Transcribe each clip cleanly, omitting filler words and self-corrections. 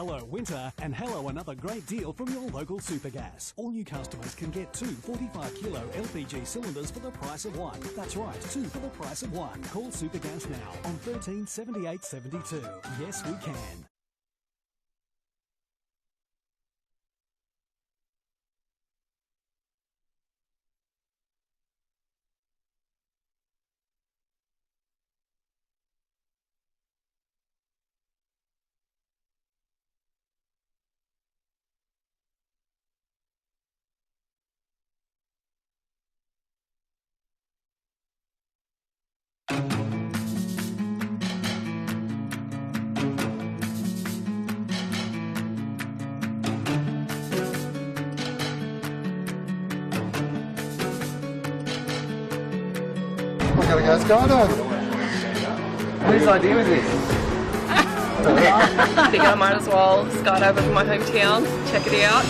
hello winter, and hello another great deal from your local Supergas. All new customers can get 2 45-kilo LPG cylinders for the price of one. That's right, 2 for the price of one. Call Supergas now on 13 78 72. Yes, we can. We're gonna go skydiving. Whose idea was this? I think I might as well skydive over my hometown, check it out.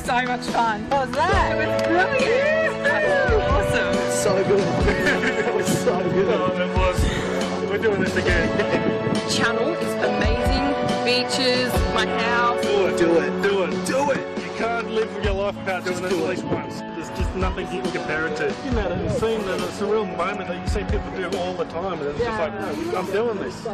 So much fun. What was that? It was brilliant. Awesome. So good. It was so good. Oh, it was. We're doing this again. Channel is amazing. Beaches, my house. Do it. Do it. Do it. Do it. You can't live your life without doing it at least once. There's just nothing you can compare it to. You know, it seems that it's a real moment that you see people do all the time, and it's just like, no, I'm doing this.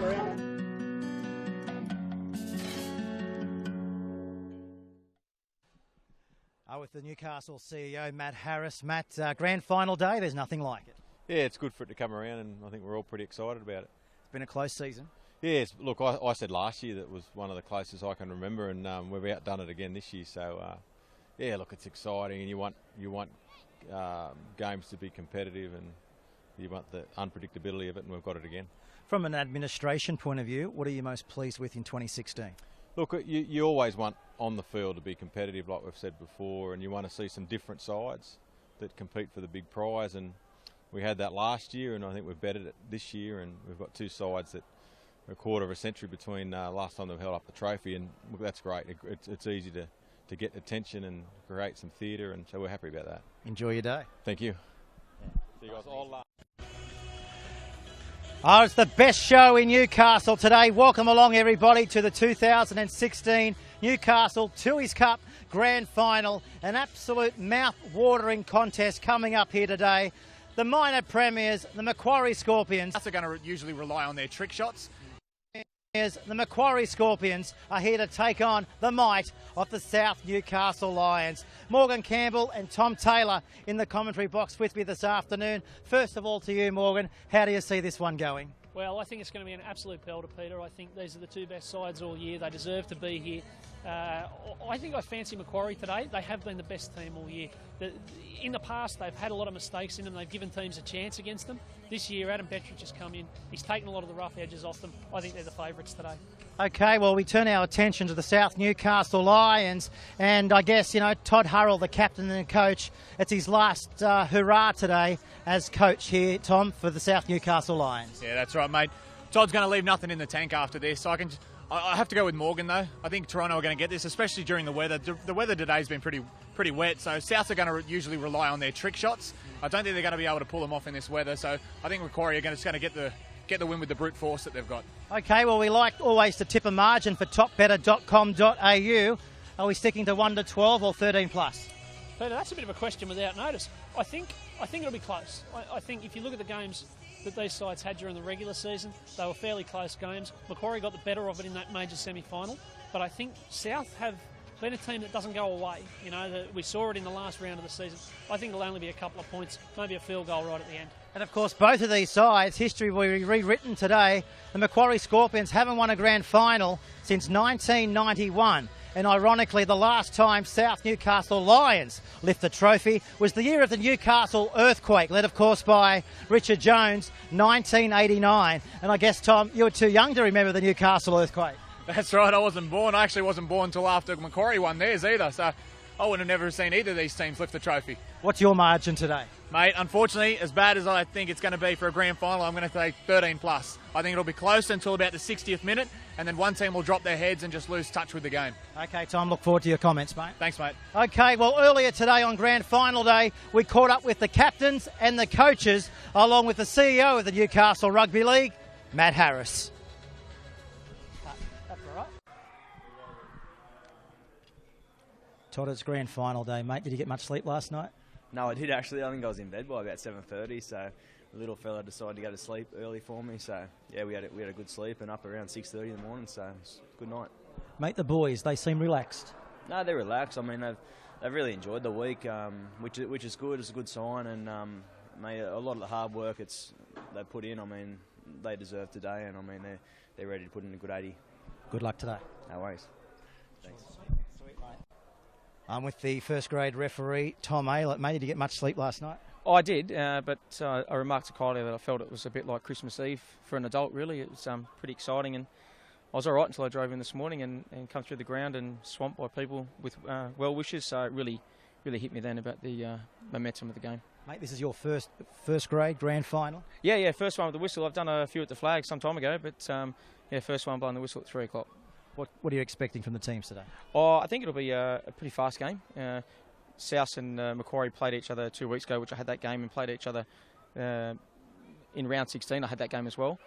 With the Newcastle CEO, Matt Harris. Matt, grand final day, there's nothing like it. Yeah, it's good for it to come around, and I think we're all pretty excited about it. It's been a close season. Yes, look, I said last year that was one of the closest I can remember, and we've outdone it again this year. So, yeah, look, it's exciting, and you want games to be competitive, and you want the unpredictability of it, and we've got it again. From an administration point of view, what are you most pleased with in 2016? Look, you always want on the field to be competitive, like we've said before, and you want to see some different sides that compete for the big prize. And we had that last year, and I think we've bettered it this year. And we've got two sides that are a quarter of a century between last time they've held up the trophy, and look, that's great. It's easy to get attention and create some theatre, and so we're happy about that. Enjoy your day. Thank you. Yeah. See you guys all. Oh, it's the best show in Newcastle today. Welcome along, everybody, to the 2016 Newcastle Tooheys Cup Grand Final. An absolute mouth-watering contest coming up here today. The minor premiers, the Macquarie Scorpions. They're going to usually rely on their trick shots. The Macquarie Scorpions are here to take on the might of the South Newcastle Lions. Morgan Campbell and Tom Taylor in the commentary box with me this afternoon. First of all to you, Morgan, how do you see this one going? Well, I think it's going to be an absolute pelter, Peter. I think these are the two best sides all year. They deserve to be here. I think I fancy Macquarie today. They have been the best team all year. In the past, they've had a lot of mistakes in them. They've given teams a chance against them. This year, Adam Bettridge has come in. He's taken a lot of the rough edges off them. I think they're the favourites today. Okay, well, we turn our attention to the South Newcastle Lions, and I guess, you know, Todd Hurrell, the captain and coach, it's his last hurrah today as coach here, Tom, for the South Newcastle Lions. Yeah, that's right, mate. Todd's going to leave nothing in the tank after this. I I have to go with Morgan though. I think Toronto are going to get this, especially during the weather. The weather today has been pretty wet, so Souths are going to usually rely on their trick shots. I don't think they're going to be able to pull them off in this weather, so I think Macquarie are just going to get the win with the brute force that they've got. Okay, well, we like always to tip a margin for topbetter.com.au. Are we sticking to 1 to 12 or 13 plus? Peter, that's a bit of a question without notice. I think it'll be close. I think if you look at the games that these sides had during the regular season, they were fairly close games. Macquarie got the better of it in that major semi-final, but I think South have been a team that doesn't go away. You know, we saw it in the last round of the season. I think it'll only be a couple of points, maybe a field goal right at the end. And of course, both of these sides, history will be rewritten today. The Macquarie Scorpions haven't won a grand final since 1991. And ironically, the last time South Newcastle Lions lift the trophy was the year of the Newcastle earthquake, led of course by Richard Jones, 1989. And I guess, Tom, you were too young to remember the Newcastle earthquake. That's right, I wasn't born. I actually wasn't born until after Macquarie won theirs either, so I would have never seen either of these teams lift the trophy. What's your margin today? Mate, unfortunately, as bad as I think it's going to be for a grand final, I'm going to take 13 plus. I think it'll be close until about the 60th minute, and then one team will drop their heads and just lose touch with the game. Okay, Tom, look forward to your comments, mate. Thanks, mate. Okay, well, earlier today on grand final day, we caught up with the captains and the coaches, along with the CEO of the Newcastle Rugby League, Matt Harris. That's all right. Todd, it's grand final day, mate. Did you get much sleep last night? No, I did actually. I think I was in bed by about 7:30, so the little fella decided to go to sleep early for me. So yeah, we had a good sleep and up around 6:30 in the morning. So it was a good night. Mate, the boys, they seem relaxed. No, they're relaxed. I mean, they've really enjoyed the week, which is good. It's a good sign, and mate, a lot of the hard work they put in. I mean, they deserve today, and I mean they're ready to put in a good 80. Good luck today. No worries. Thanks. I'm with the first grade referee, Tom Aylett. Mate, did you get much sleep last night? Oh, I did, but I remarked to Kylie that I felt it was a bit like Christmas Eve for an adult, really. It was pretty exciting, and I was all right until I drove in this morning and come through the ground and swamped by people with well wishes, so it really hit me then about the momentum of the game. Mate, this is your first grade grand final? Yeah, first one with the whistle. I've done a few at the flag some time ago, but first one blowing the whistle at 3 o'clock. What are you expecting from the teams today? Oh, I think it'll be a pretty fast game. South and Macquarie played each other 2 weeks ago, which I had that game, and played each other in round 16. I had that game as well.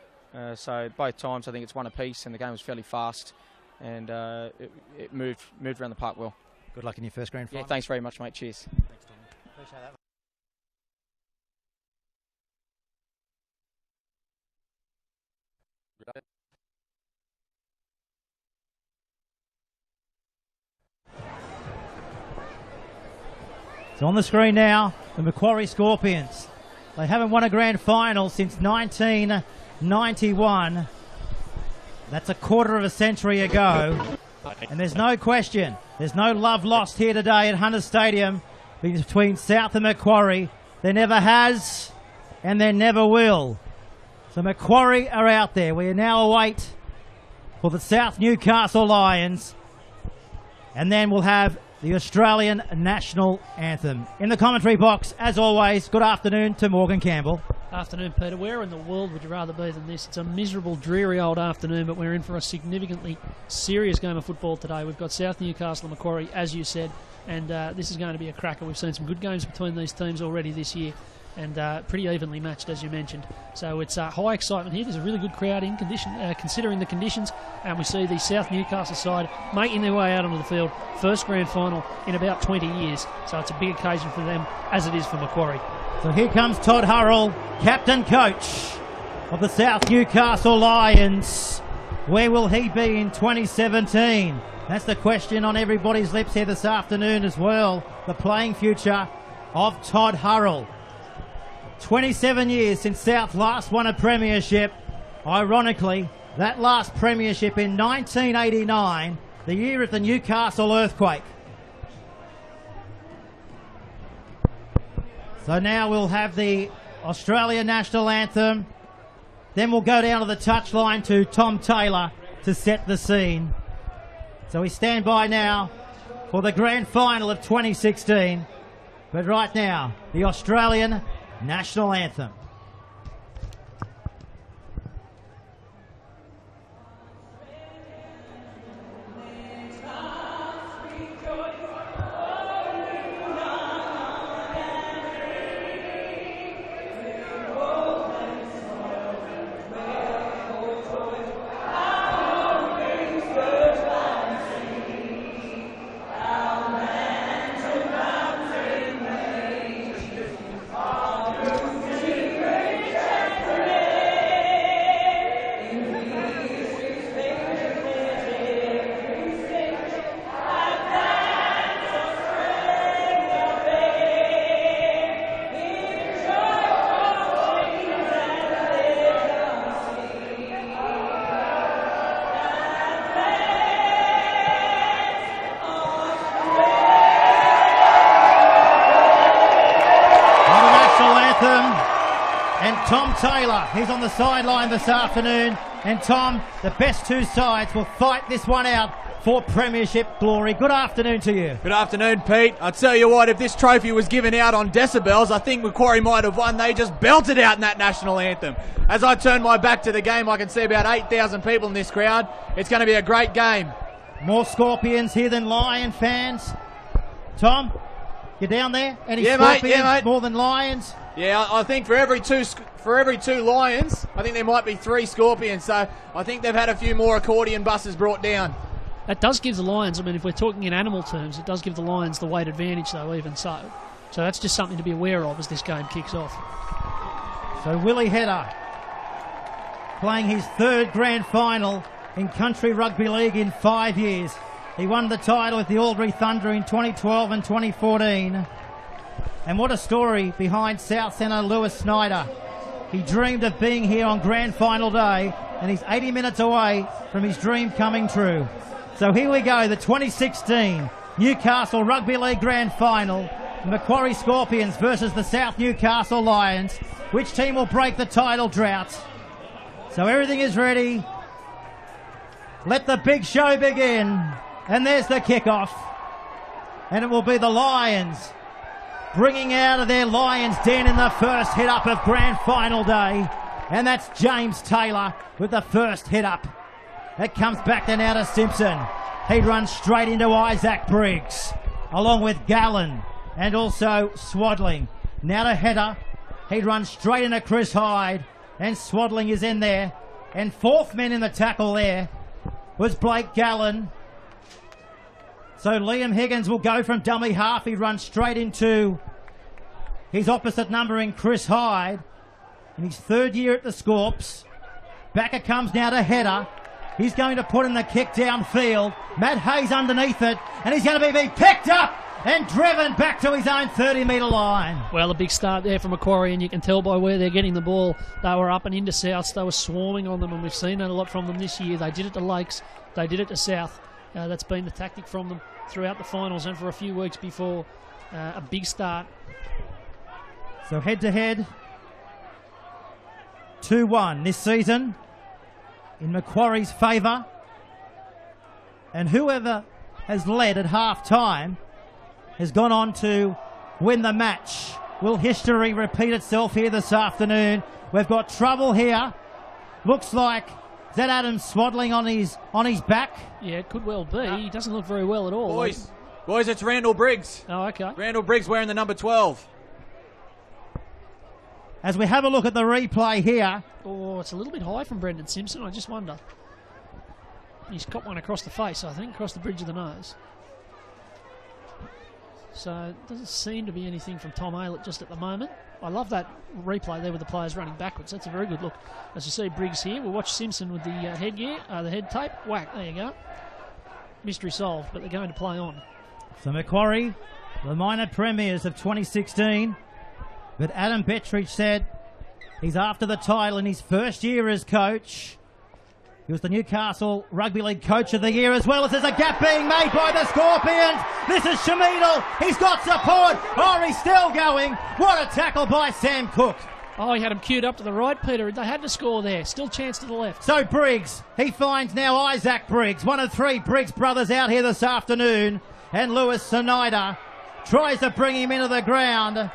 So both times I think it's one apiece, and the game was fairly fast, and it moved around the park well. Good luck in your first grand final. Yeah, thanks very much, mate. Cheers. Thanks, Tommy. Appreciate that. So on the screen now, the Macquarie Scorpions. They haven't won a grand final since 1991. That's a quarter of a century ago. And there's no question, there's no love lost here today at Hunters Stadium between South and Macquarie. There never has, and there never will. So Macquarie are out there. We now await for the South Newcastle Lions. And then we'll have the Australian national anthem. In the commentary box, as always, good afternoon to Morgan Campbell. Afternoon, Peter. Where in the world would you rather be than this? It's a miserable, dreary old afternoon, but we're in for a significantly serious game of football today. We've got South Newcastle and Macquarie, as you said, and this is going to be a cracker. We've seen some good games between these teams already this year, and pretty evenly matched, as you mentioned. So it's high excitement here. There's a really good crowd in considering the conditions, and we see the South Newcastle side making their way out onto the field. First grand final in about 20 years. So it's a big occasion for them, as it is for Macquarie. So here comes Todd Hurrell, captain coach of the South Newcastle Lions. Where will he be in 2017? That's the question on everybody's lips here this afternoon as well. The playing future of Todd Hurrell. 27 years since South last won a premiership. Ironically, that last premiership in 1989, the year of the Newcastle earthquake. So now we'll have the Australian national anthem. Then we'll go down to the touchline to Tom Taylor to set the scene. So we stand by now for the grand final of 2016. But right now, the Australian national anthem. Tom Taylor. He's on the sideline this afternoon. And Tom, the best two sides will fight this one out for premiership glory. Good afternoon to you. Good afternoon, Pete. I tell you what, if this trophy was given out on decibels, I think Macquarie might have won. They just belted out in that national anthem. As I turn my back to the game, I can see about 8,000 people in this crowd. It's going to be a great game. More Scorpions here than Lion fans. Tom, you down there? Any Scorpions mate. more than Lions? Yeah, I think for every two Lions, I think there might be 3 Scorpions. So I think they've had a few more accordion buses brought down. That does give the Lions, I mean, if we're talking in animal terms, it does give the Lions the weight advantage, though, even so. So that's just something to be aware of as this game kicks off. So Willie Hedder playing his 3rd grand final in country rugby league in 5 years. He won the title with the Albury Thunder in 2012 and 2014. And what a story behind South Centre Lewis Snyder. He dreamed of being here on grand final day, and he's 80 minutes away from his dream coming true. So here we go, the 2016 Newcastle Rugby League Grand Final. Macquarie Scorpions versus the South Newcastle Lions. Which team will break the title drought? So everything is ready. Let the big show begin. And there's the kickoff. And it will be the Lions bringing out of their Lions den in the first hit up of grand final day. And that's James Taylor with the first hit up. It comes back then out of Simpson. He runs straight into Isaac Briggs, along with Gallen and also Swadling. Now to Hedder. He runs straight into Chris Hyde, and Swadling is in there. And 4th man in the tackle there was Blake Gallen. So Liam Higgins will go from dummy half. He runs straight into his opposite number in Chris Hyde. In his 3rd year at the Scorps. Back it comes now to Hedder. He's going to put in the kick downfield. Matt Hayes underneath it, and he's going to be picked up and driven back to his own 30-metre line. Well, a big start there from Macquarie, and you can tell by where they're getting the ball. They were up and into Souths. They were swarming on them, and we've seen that a lot from them this year. They did it to Lakes. They did it to South. That's been the tactic from them throughout the finals and for a few weeks before. A big start. So head-to-head, 2-1 this season in Macquarie's favour. And whoever has led at half-time has gone on to win the match. Will history repeat itself here this afternoon? We've got trouble here. Looks like, is that Adam Swadling on his back? Yeah, it could well be. He doesn't look very well at all. Boys, it's Randall Briggs. Oh, okay. Randall Briggs wearing the number 12. As we have a look at the replay here. Oh, it's a little bit high from Brendan Simpson. I just wonder. He's got one across the face, I think, across the bridge of the nose. So it doesn't seem to be anything from Tom Aylett just at the moment. I love that replay there with the players running backwards. That's a very good look. As you see Briggs here, we'll watch Simpson with the headgear, the head tape. Whack, there you go. Mystery solved, but they're going to play on. So Macquarie, the minor premiers of 2016. But Adam Bettridge said he's after the title in his first year as coach. He was the Newcastle Rugby League Coach of the Year, as well as there's a gap being made by the Scorpions. This is Shamidal. He's got support. Oh, he's still going. What a tackle by Sam Cook. Oh, he had him queued up to the right, Peter. They had to score there. Still chance to the left. So Briggs, he finds now Isaac Briggs, one of 3 Briggs brothers out here this afternoon. And Lewis Snyder tries to bring him into the ground.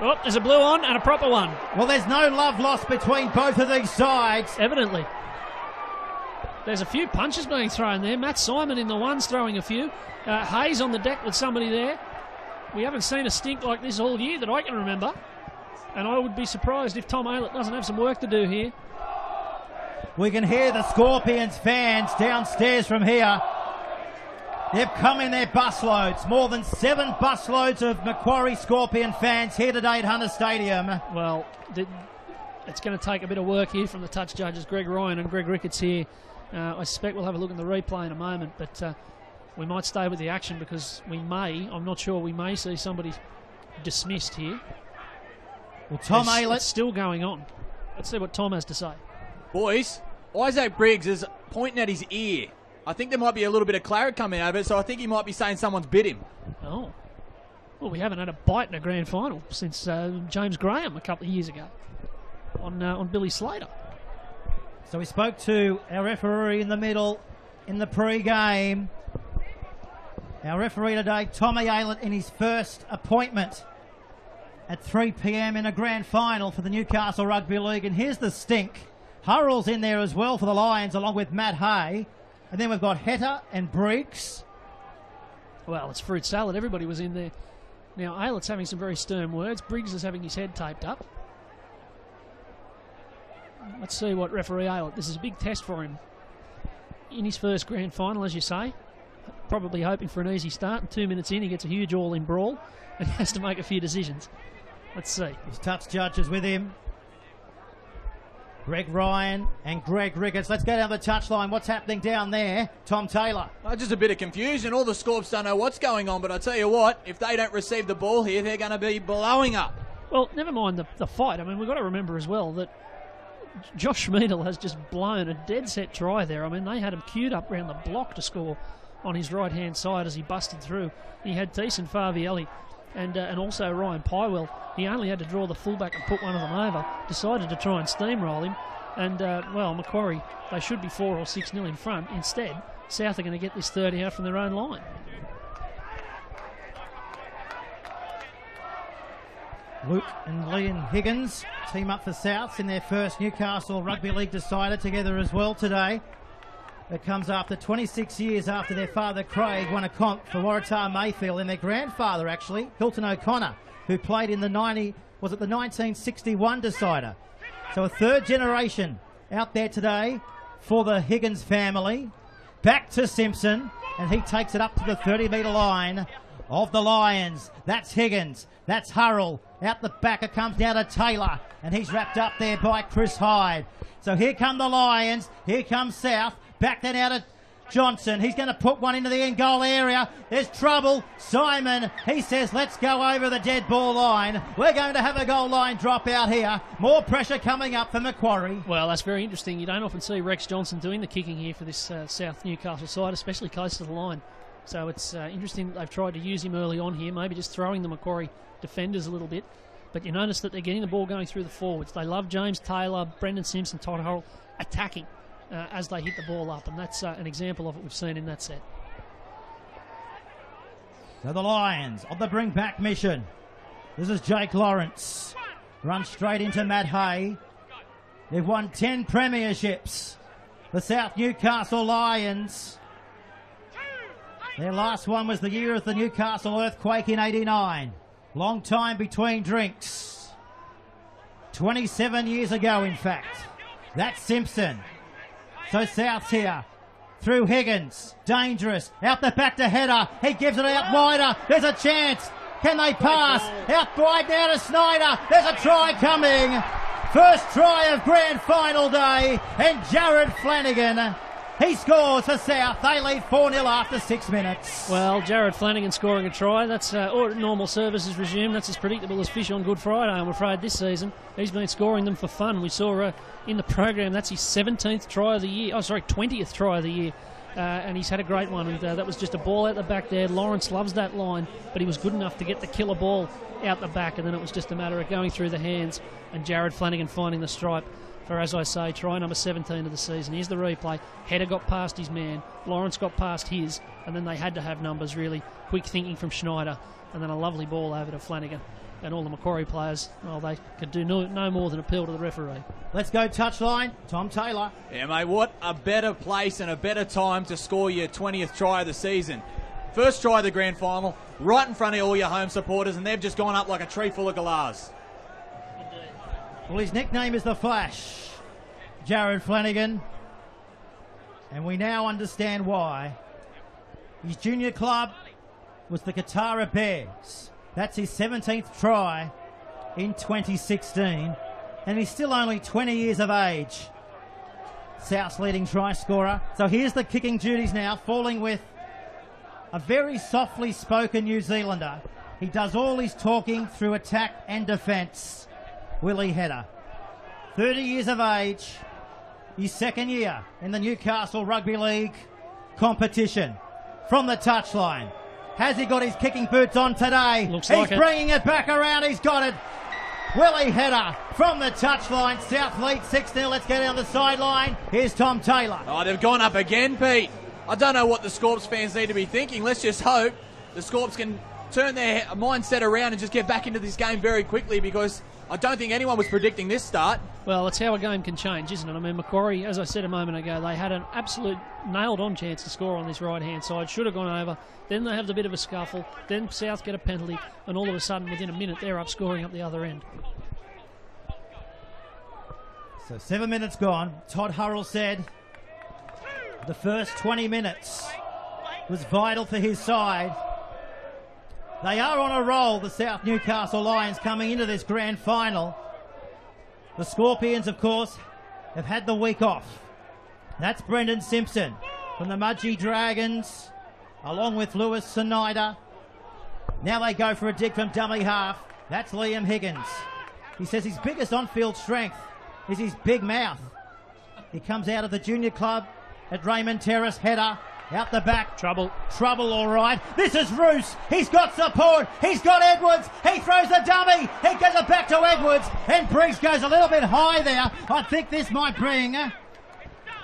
Oh, there's a blue on and a proper one. Well, there's no love lost between both of these sides. Evidently. There's a few punches being thrown there. Matt Simon in the ones throwing a few. Hayes on the deck with somebody there. We haven't seen a stink like this all year that I can remember. And I would be surprised if Tom Aylett doesn't have some work to do here. We can hear the Scorpions fans downstairs from here. They've come in their busloads. More than 7 busloads of Macquarie Scorpion fans here today at Hunter Stadium. Well, it's going to take a bit of work here from the touch judges, Greg Ryan and Greg Ricketts here. I suspect we'll have a look in the replay in a moment, but we might stay with the action because I'm not sure, we may see somebody dismissed here. Well, Tom Aylett it's still going on. Let's see what Tom has to say. Boys, Isaac Briggs is pointing at his ear. I think there might be a little bit of claret coming out of it, so I think he might be saying someone's bit him. Oh. Well, we haven't had a bite in a grand final since James Graham a couple of years ago on Billy Slater. So we spoke to our referee in the middle in the pre-game. Our referee today, Tommy Aylett, in his first appointment at 3 p.m. in a grand final for the Newcastle Rugby League. And here's the stink. Hurrell's in there as well for the Lions, along with Matt Hay. And then we've got Heta and Briggs. Well, it's fruit salad. Everybody was in there. Now, Aylett's having some very stern words. Briggs is having his head taped up. Let's see what referee Aylett... This is a big test for him. In his first grand final, as you say. Probably hoping for an easy start. And 2 minutes in, he gets a huge all-in brawl and has to make a few decisions. Let's see. His touch judges with him. Greg Ryan and Greg Ricketts. Let's go down the touchline. What's happening down there? Tom Taylor. Just a bit of confusion. All the Scorps don't know what's going on, but I tell you what, if they don't receive the ball here, they're going to be blowing up. Well, never mind the fight. I mean, we've got to remember as well that Josh Schmiedel has just blown a dead-set try there. I mean, they had him queued up around the block to score on his right-hand side as he busted through. He had Thiessen Favielli and also Ryan Pywell. He only had to draw the fullback and put one of them over. Decided to try and steamroll him. And, well, Macquarie, they should be 4 or 6-0 in front. Instead, South are going to get this 30 out from their own line. Luke and Liam Higgins team up for Souths in their first Newcastle Rugby League decider together as well today. It comes after 26 years after their father Craig won a comp for Waratah Mayfield, and their grandfather actually, Hilton O'Connor, who played in the 1961 decider. So a third generation out there today for the Higgins family. Back to Simpson, and he takes it up to the 30-metre line of the Lions. That's Higgins. That's Hurrell. Out the back it comes down to Taylor, and he's wrapped up there by Chris Hyde. So here come the Lions. Here comes South. Back then out of Johnson. He's going to put one into the end goal area. There's trouble. Simon, he says, let's go over the dead ball line. We're going to have a goal line drop out here. More pressure coming up for Macquarie. Well, that's very interesting. You don't often see Rex Johnson doing the kicking here for this South Newcastle side, especially close to the line. So it's interesting that they've tried to use him early on here, maybe just throwing the Macquarie defenders a little bit. But you notice that they're getting the ball going through the forwards. They love James Taylor, Brendan Simpson, Todd Hurrell attacking as they hit the ball up, and that's an example of what we've seen in that set. So the Lions on the bring back mission. This is Jake Lawrence. Runs straight into Matt Hay. They've won 10 premierships. The South Newcastle Lions. Their last one was the year of the Newcastle earthquake in '89. Long time between drinks. 27 years ago, in fact. That's Simpson. So South's here. Through Higgins. Dangerous. Out the back to Header. He gives it out wider. There's a chance. Can they pass? Out wide now to Snyder. There's a try coming. First try of grand final day. And Jared Flanagan, he scores for South. They lead 4-0 after 6 minutes. Well, Jared Flanagan scoring a try. That's normal services resumed. That's as predictable as fish on Good Friday, I'm afraid, this season. He's been scoring them for fun. We saw in the program that's his 17th try of the year. 20th try of the year. And he's had a great one. And that was just a ball out the back there. Lawrence loves that line, but he was good enough to get the killer ball out the back, and then it was just a matter of going through the hands and Jared Flanagan finding the stripe for, as I say, try number 17 of the season. Here's the replay. Header got past his man. Lawrence got past his, and then they had to have numbers, really. Quick thinking from Schneider, and then a lovely ball over to Flanagan. And all the Macquarie players, well, they could do no more than appeal to the referee. Let's go touchline. Tom Taylor. Yeah, mate, what a better place and a better time to score your 20th try of the season. First try of the grand final, right in front of all your home supporters, and they've just gone up like a tree full of galahs. Well, his nickname is The Flash, Jared Flanagan. And we now understand why. His junior club was the Katara Bears. That's his 17th try in 2016. And he's still only 20 years of age. South's leading try scorer. So here's the kicking duties now, falling with a very softly spoken New Zealander. He does all his talking through attack and defence. Willie Header. 30 years of age. His second year in the Newcastle Rugby League competition. From the touchline. Has he got his kicking boots on today? Looks He's like it. bringing it back around. He's got it. Willie header from the touchline. South lead 6-0. Let's go down the sideline. Here's Tom Taylor. Oh, they've gone up again, Pete. I don't know what the Scorps fans need to be thinking. Let's just hope the Scorps can turn their mindset around and just get back into this game very quickly, because I don't think anyone was predicting this start. Well, it's how a game can change, isn't it? I mean, Macquarie, as I said a moment ago, they had an absolute nailed-on chance to score on this right-hand side. Should have gone over. Then they have a bit of a scuffle. Then South get a penalty, and all of a sudden, within a minute, they're up scoring up the other end. So 7 minutes gone. Todd Hurrell said the first 20 minutes was vital for his side. They are on a roll, the South Newcastle Lions, coming into this grand final. The Scorpions, of course, have had the week off. That's Brendan Simpson from the Mudgee Dragons, along with Lewis Snyder. Now they go for a dig from dummy half. That's Liam Higgins. He says his biggest on-field strength is his big mouth. He comes out of the junior club at Raymond Terrace. Header out the back. Trouble, all right. This is Roos. He's got support. He's got Edwards. He throws the dummy. He gets it back to Edwards. And Briggs goes a little bit high there. I think this might bring a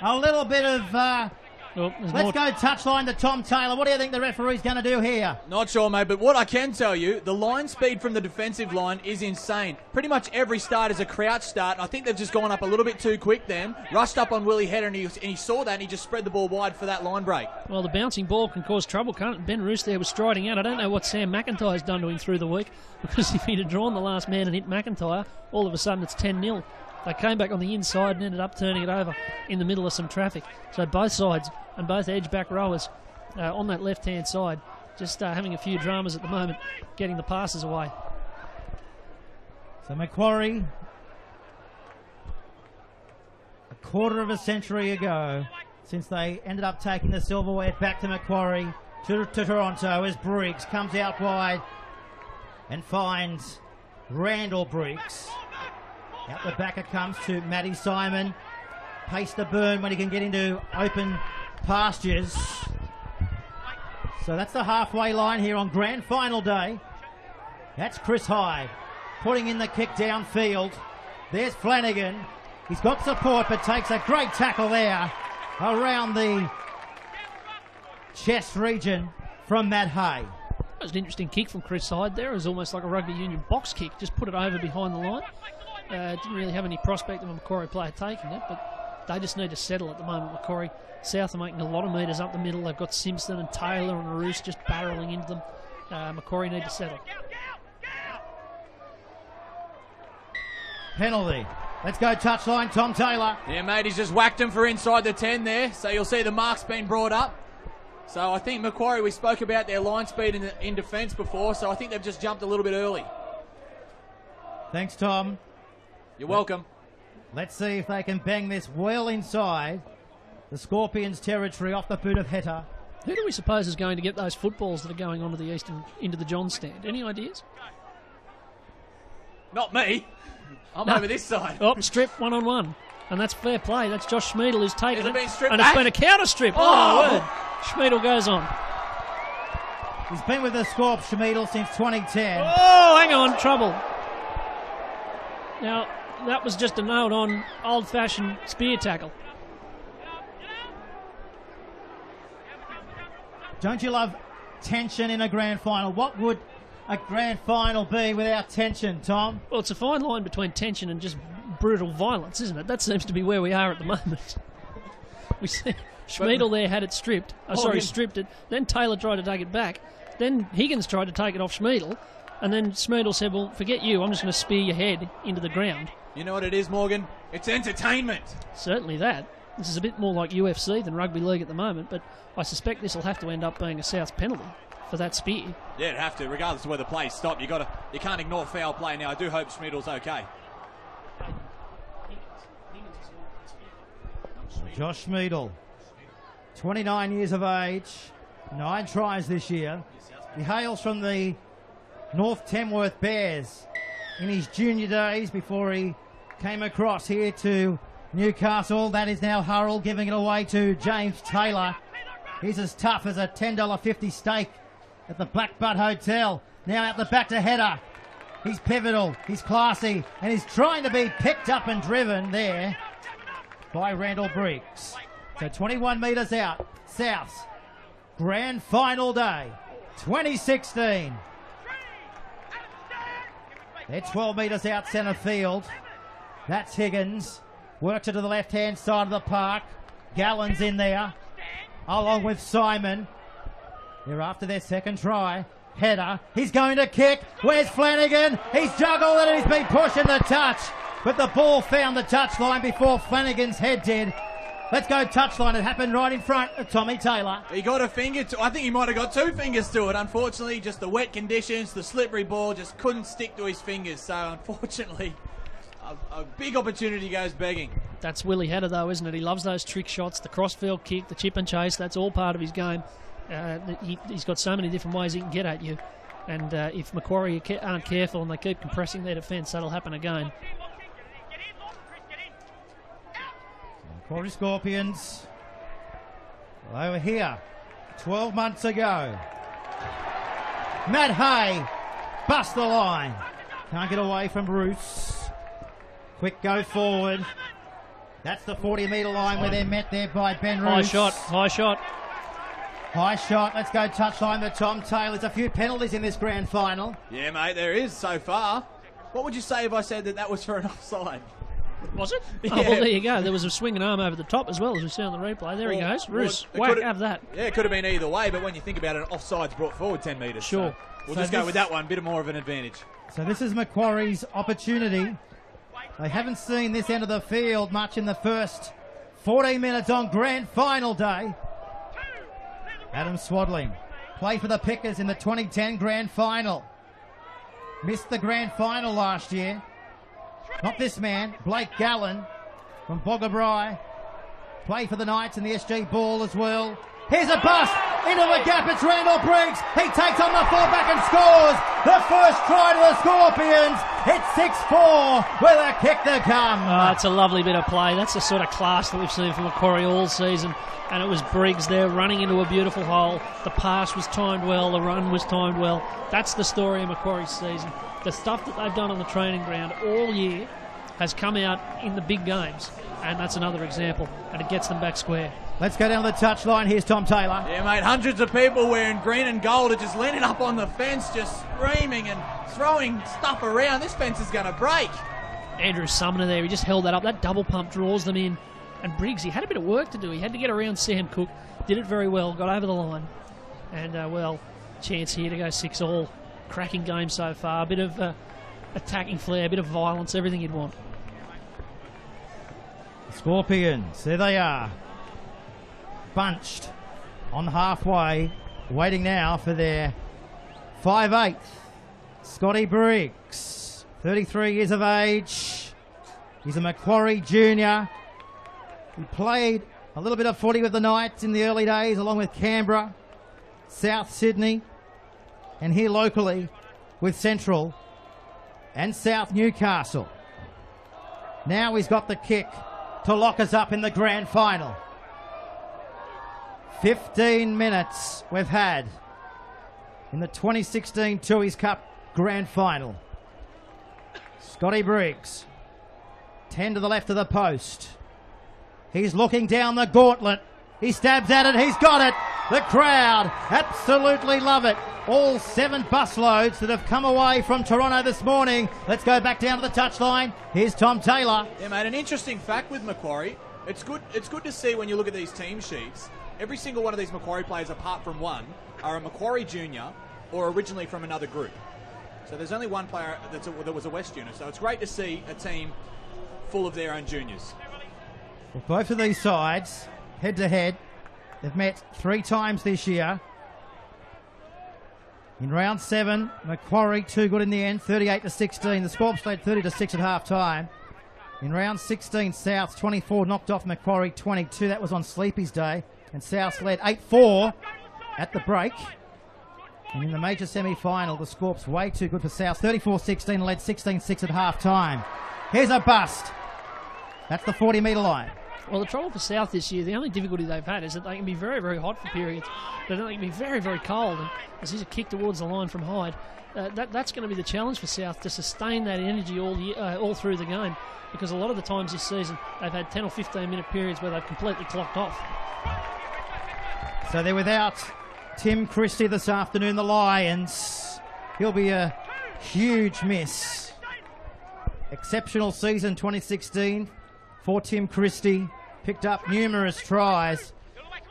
little bit of... let's go touchline to Tom Taylor. What do you think the referee's going to do here? Not sure, mate, but what I can tell you, the line speed from the defensive line is insane. Pretty much every start is a crouch start, and I think they've just gone up a little bit too quick then. Rushed up on Willie Header, and he saw that, and he just spread the ball wide for that line break. Well, the bouncing ball can cause trouble, can't it? Ben Roos there was striding out. I don't know what Sam McIntyre's done to him through the week, because if he'd have drawn the last man and hit McIntyre, all of a sudden it's 10-0. They came back on the inside and ended up turning it over in the middle of some traffic. So both sides and both edge back rowers on that left-hand side just having a few dramas at the moment, getting the passes away. So Macquarie, a quarter of a century ago, since they ended up taking the silverware back to Macquarie, to Toronto, as Briggs comes out wide and finds Randall Briggs. Out the back it comes to Matty Simon. Pace to burn when he can get into open pastures. So that's the halfway line here on grand final day. That's Chris Hyde putting in the kick downfield. There's Flanagan. He's got support but takes a great tackle there around the chest region from Matt Hay. That was an interesting kick from Chris Hyde there. It was almost like a rugby union box kick. Just put it over behind the line. Didn't really have any prospect of a Macquarie player taking it, but they just need to settle at the moment. Macquarie South are making a lot of metres up the middle. They've got Simpson and Taylor and Roos just barrelling into them. Macquarie need to settle. Penalty. Let's go touchline, Tom Taylor. Yeah, mate, he's just whacked him for inside the 10 there, so you'll see the mark's been brought up. So I think Macquarie, we spoke about their line speed in defence before, so I think they've just jumped a little bit early. Thanks, Tom. You're welcome. Let's see if they can bang this well inside the Scorpions' territory off the boot of Heta. Who do we suppose is going to get those footballs that are going onto the east and into the John stand? Any ideas? Not me. I'm over this side. Oh, strip 1-on-1. And that's fair play. That's Josh Schmiedel who's taken Has it been stripped and back? it's been a counter strip. Oh, my word. Schmiedel goes on. He's been with the Scorp, Schmiedel, since 2010. Oh, hang on. Trouble. Now, that was just a nailed-on, old-fashioned spear tackle. Don't you love tension in a grand final? What would a grand final be without tension, Tom? Well, it's a fine line between tension and just brutal violence, isn't it? That seems to be where we are at the moment. We see Schmiedel there had it stripped. Stripped it. Then Taylor tried to take it back. Then Higgins tried to take it off Schmiedel. And then Schmiedel said, well, forget you, I'm just going to spear your head into the ground. You know what it is, Morgan? It's entertainment. Certainly that. This is a bit more like UFC than rugby league at the moment, but I suspect this will have to end up being a South penalty for that spear. Yeah, it'd have to, regardless of where the play's stopped. You can't ignore foul play now. I do hope Schmiedel's okay. Josh Schmiedel, 29 years of age, 9 tries this year. He hails from the North Tamworth Bears in his junior days before he came across here to Newcastle. That is now Hurrell giving it away to James Taylor. He's as tough as a $10.50 steak at the Blackbutt Hotel. Now out the back to header. He's pivotal, he's classy, and he's trying to be picked up and driven there by Randall Briggs. So 21 metres out, Souths. Grand final day, 2016. They're 12 metres out centre field. That's Higgins. Works it to the left-hand side of the park. Gallen's in there, along with Simon. They're after their second try. Header. He's going to kick. Where's Flanagan? He's juggled it and he's been pushing the touch. But the ball found the touchline before Flanagan's head did. Let's go touchline. It happened right in front of Tommy Taylor. He got a finger to, I think he might have got 2 fingers to it. Unfortunately, just the wet conditions, the slippery ball just couldn't stick to his fingers. So unfortunately, a big opportunity goes begging. That's Willie Header though, isn't it? He loves those trick shots, the crossfield kick, the chip and chase. That's all part of his game. He's got so many different ways he can get at you. And if Macquarie aren't careful and they keep compressing their defence, that'll happen again. Macquarie Scorpions over here 12 months ago. Matt Hay busts the line. Can't get away from Bruce. Quick go forward. That's the 40-metre line where they're met there by Ben Roos. High shot. High shot. Let's go touchline to Tom Taylor. There's a few penalties in this grand final. Yeah, mate, there is so far. What would you say if I said that was for an offside? Was it? Yeah. Oh, well, there you go. There was a swinging arm over the top as well, as we see on the replay. There he goes. Roos, whack, have that. Yeah, it could have been either way, but when you think about it, offside's brought forward 10 metres. Sure. So we'll just go with that one, bit more of an advantage. So this is Macquarie's opportunity. They haven't seen this end of the field much in the first 14 minutes on grand final day. Adam Swadling, play for the Pickers in the 2010 grand final. Missed the grand final last year. Not this man, Blake Gallen from Boggabri. Play for the Knights in the SG Ball as well. Here's a bust into the gap. It's Randall Briggs. He takes on the fullback and scores the first try to the Scorpions. It's 6-4 with a kick to come. Oh, it's a lovely bit of play. That's the sort of class that we've seen from Macquarie all season. And it was Briggs there running into a beautiful hole. The pass was timed well. The run was timed well. That's the story of Macquarie's season. The stuff that they've done on the training ground all year has come out in the big games. And that's another example. And it gets them back square. Let's go down the touchline. Here's Tom Taylor. Yeah, mate, hundreds of people wearing green and gold are just leaning up on the fence, just screaming and throwing stuff around. This fence is going to break. Andrew Sumner there, he just held that up. That double pump draws them in. And Briggs, he had a bit of work to do. He had to get around Sam Cook. Did it very well, got over the line. And, chance here to go 6-all. Cracking game so far. A bit of attacking flair, a bit of violence, everything you'd want. Scorpions, there they are. Bunched on halfway, waiting now for their 5/8. Scotty Briggs, 33 years of age. He's a Macquarie junior. He played a little bit of footy with the Knights in the early days, along with Canberra, South Sydney, and here locally with Central and South Newcastle. Now he's got the kick to lock us up in the grand final. 15 minutes we've had in the 2016 Tooheys Cup grand final. Scotty Briggs, 10 to the left of the post. He's looking down the gauntlet. He stabs at it. He's got it. The crowd absolutely love it. All 7 busloads that have come away from Toronto this morning. Let's go back down to the touchline. Here's Tom Taylor. Yeah, mate, an interesting fact with Macquarie. It's good to see when you look at these team sheets. Every single one of these Macquarie players, apart from one, are a Macquarie junior or originally from another group. So there's only one player that was a West junior. So it's great to see a team full of their own juniors. Well, both of these sides, head to head, they've met 3 times this year. In round 7, Macquarie too good in the end, 38-16. The Scorps led 30-6 at half time. In round 16, South 24 knocked off Macquarie 22. That was on Sleepy's day. And South led 8-4 at the break. And in the major semi-final, the Scorps way too good for South. 34-16 and led 16-6 at half time. Here's a bust. That's the 40-metre line. Well, the trouble for South this year, the only difficulty they've had is that they can be very, very hot for periods, but then they can be very, very cold. And as he's a kick towards the line from Hyde, that's going to be the challenge for South, to sustain that energy all through the game, because a lot of the times this season they've had 10 or 15-minute periods where they've completely clocked off. So they're without Tim Christie this afternoon, the Lions. He'll be a huge miss. Exceptional season 2016 for Tim Christie. Picked up numerous tries.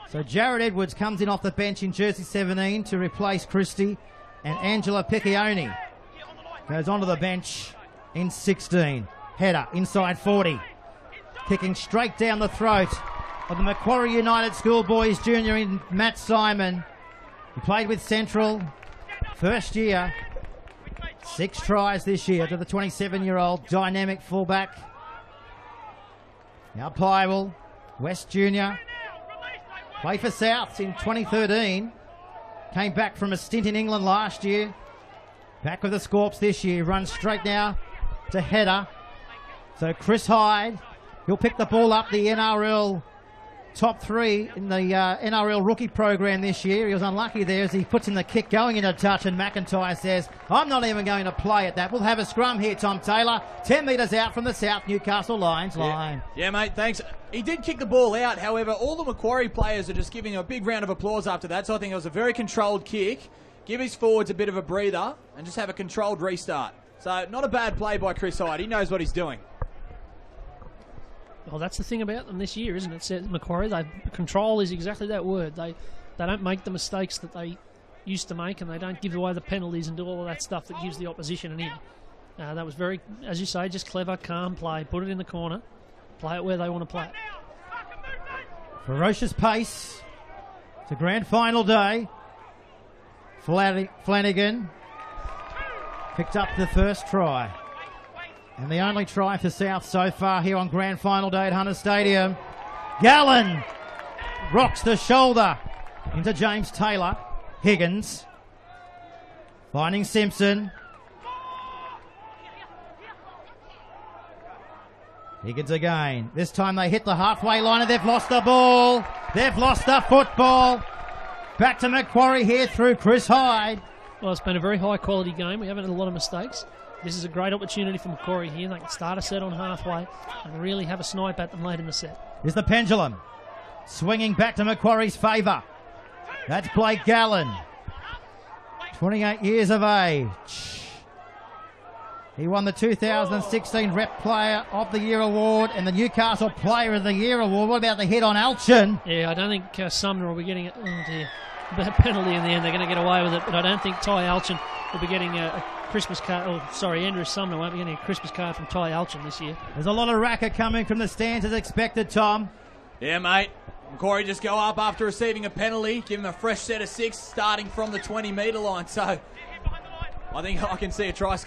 So Jared Edwards comes in off the bench in jersey 17 to replace Christie. And Angela Piccioni goes onto the bench in 16. Header inside 40. Kicking straight down the throat of the Macquarie United Schoolboys junior in Matt Simon. He played with Central first year. 6 tries this year to the 27-year-old dynamic fullback. Now Pliable, West Junior. Played for Souths in 2013. Came back from a stint in England last year. Back with the Scorps this year. Runs straight now to header. So Chris Hyde, he'll pick the ball up, the NRL top 3 in the NRL rookie program this year. He was unlucky there as he puts in the kick going into touch, and McIntyre says, I'm not even going to play at that. We'll have a scrum here, Tom Taylor. 10 metres out from the South Newcastle Lions line. Yeah, mate, thanks. He did kick the ball out. However, all the Macquarie players are just giving him a big round of applause after that. So I think it was a very controlled kick. Give his forwards a bit of a breather and just have a controlled restart. So not a bad play by Chris Hyde. He knows what he's doing. Well, that's the thing about them this year, isn't it? Macquarie, control is exactly that word. They don't make the mistakes that they used to make, and they don't give away the penalties and do all of that stuff that gives the opposition an in. That was very, as you say, just clever, calm play. Put it in the corner. Play it where they want to play it. Ferocious pace. It's a grand final day. Flanagan picked up the first try. And the only try for South so far here on grand final day at Hunter Stadium. Gallen rocks the shoulder into James Taylor. Higgins finding Simpson. Higgins again. This time they hit the halfway line and they've lost the ball. They've lost the football. Back to Macquarie here through Chris Hyde. Well, it's been a very high quality game. We haven't had a lot of mistakes. This is a great opportunity for Macquarie here. They can start a set on halfway and really have a snipe at them late in the set. Here's the pendulum. Swinging back to Macquarie's favour. That's Blake Gallen. 28 years of age. He won the 2016 Rep Player of the Year award and the Newcastle Player of the Year award. What about the hit on Alchin? Yeah, I don't think Sumner will be getting a penalty in the end. They're going to get away with it, but I don't think Ty Alchin will be getting a Christmas card. Oh, sorry, Andrew Sumner won't be getting a Christmas card from Ty Alchin this year. There's a lot of racket coming from the stands as expected, Tom. Yeah, mate. Macquarie just go up after receiving a penalty, give him a fresh set of 6 starting from the 20-metre line. So I think I can see a try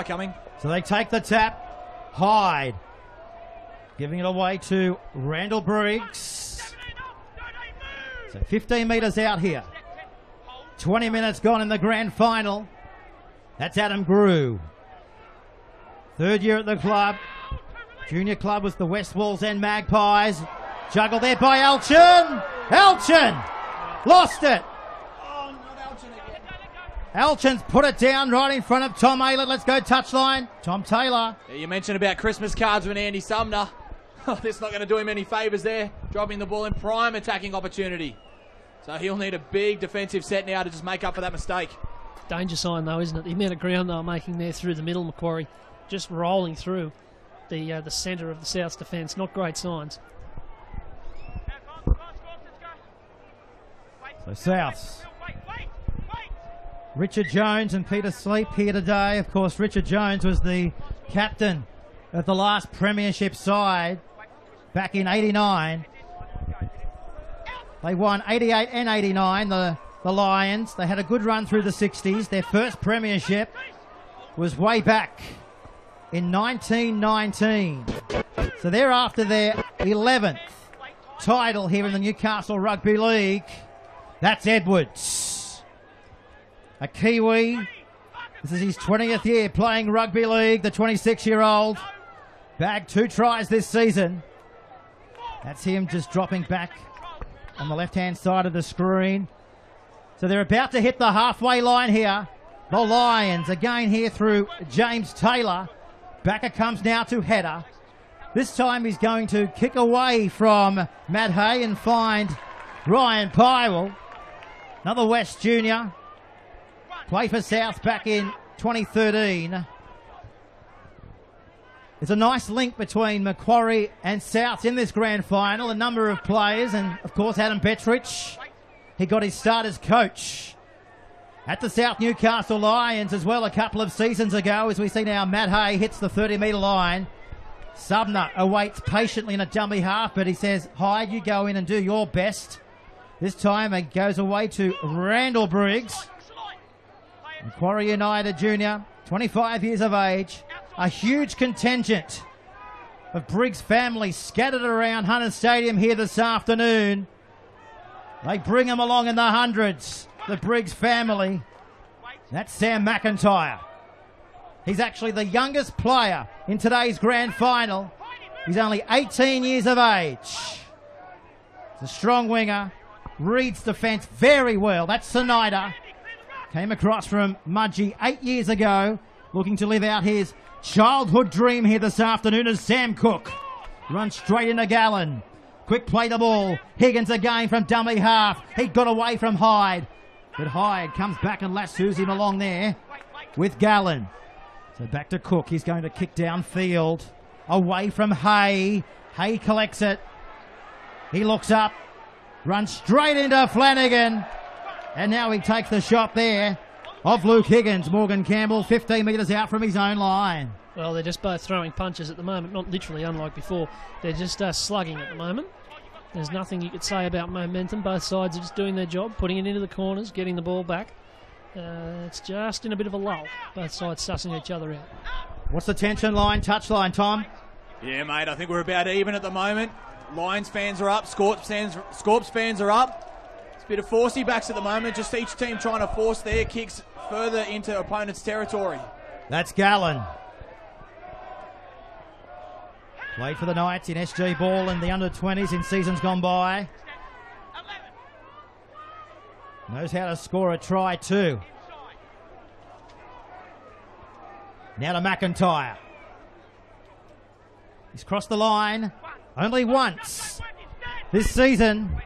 coming. So they take the tap. Hyde giving it away to Randall Briggs. So 15 metres out here. 20 minutes gone in the grand final. That's Adam Grew. 3rd year at the club. Junior club was the West Walls End Magpies. Juggled there by Alchin. Alchin lost it. Oh, not Alchin again. Alchin's put it down right in front of Tom Aylett. Let's go touchline. Tom Taylor. Yeah, you mentioned about Christmas cards with Andy Sumner. This not going to do him any favours there. Dropping the ball in prime attacking opportunity. So he'll need a big defensive set now to just make up for that mistake. Danger sign though, isn't it? The amount of ground they were making there through the middle, Macquarie, just rolling through the centre of the South's defence. Not great signs. So Souths. Richard Jones and Peter Sleep here today. Of course, Richard Jones was the captain of the last premiership side back in 89. They won 88 and 89, the Lions. They had a good run through the 60s. Their first premiership was way back in 1919. So they're after their 11th title here in the Newcastle Rugby League. That's Edwards. A Kiwi. This is his 20th year playing rugby league, the 26-year-old. Bagged 2 tries this season. That's him just dropping back on the left-hand side of the screen. So they're about to hit the halfway line here. The Lions again here through James Taylor. Backer comes now to header. This time he's going to kick away from Matt Hay and find Ryan Pyrell. Another West junior. Played for South back in 2013. There's a nice link between Macquarie and South in this grand final. A number of players and, of course, Adam Bettridge. He got his start as coach at the South Newcastle Lions as well a couple of seasons ago. As we see now, Matt Hay hits the 30-metre line. Subner awaits patiently in a dummy half, but he says, Hyde, you go in and do your best. This time it goes away to Randall Briggs. Macquarie United junior, 25 years of age. A huge contingent of Briggs family scattered around Hunter Stadium here this afternoon. They bring him along in the hundreds, the Briggs family. That's Sam McIntyre. He's actually the youngest player in today's grand final. He's only 18 years of age. He's a strong winger, reads defence very well. That's Snyder. Came across from Mudgee 8 years ago, looking to live out his childhood dream here this afternoon as Sam Cook runs straight into Gallen. Quick play the ball. Higgins again from dummy half. He got away from Hyde, but Hyde comes back and lassos him along there with Gallen. So back to Cook. He's going to kick downfield away from Hay. Hay collects it. He looks up, runs straight into Flanagan, and now he takes the shot there of Luke Higgins. Morgan Campbell 15 metres out from his own line. Well, they're just both throwing punches at the moment, not literally unlike before. They're just slugging at the moment. There's nothing you could say about momentum. Both sides are just doing their job, putting it into the corners, getting the ball back. It's just in a bit of a lull. Both sides sussing each other out. What's the tension line, touch line, Tom? Yeah, mate, I think we're about even at the moment. Lions fans are up, Scorps fans are up. It's a bit of forcey backs at the moment, just each team trying to force their kicks further into opponent's territory. That's Gallen. Played for the Knights in SG ball in the under-20s in seasons gone by. Knows how to score a try too. Now to McIntyre. He's crossed the line only once this season.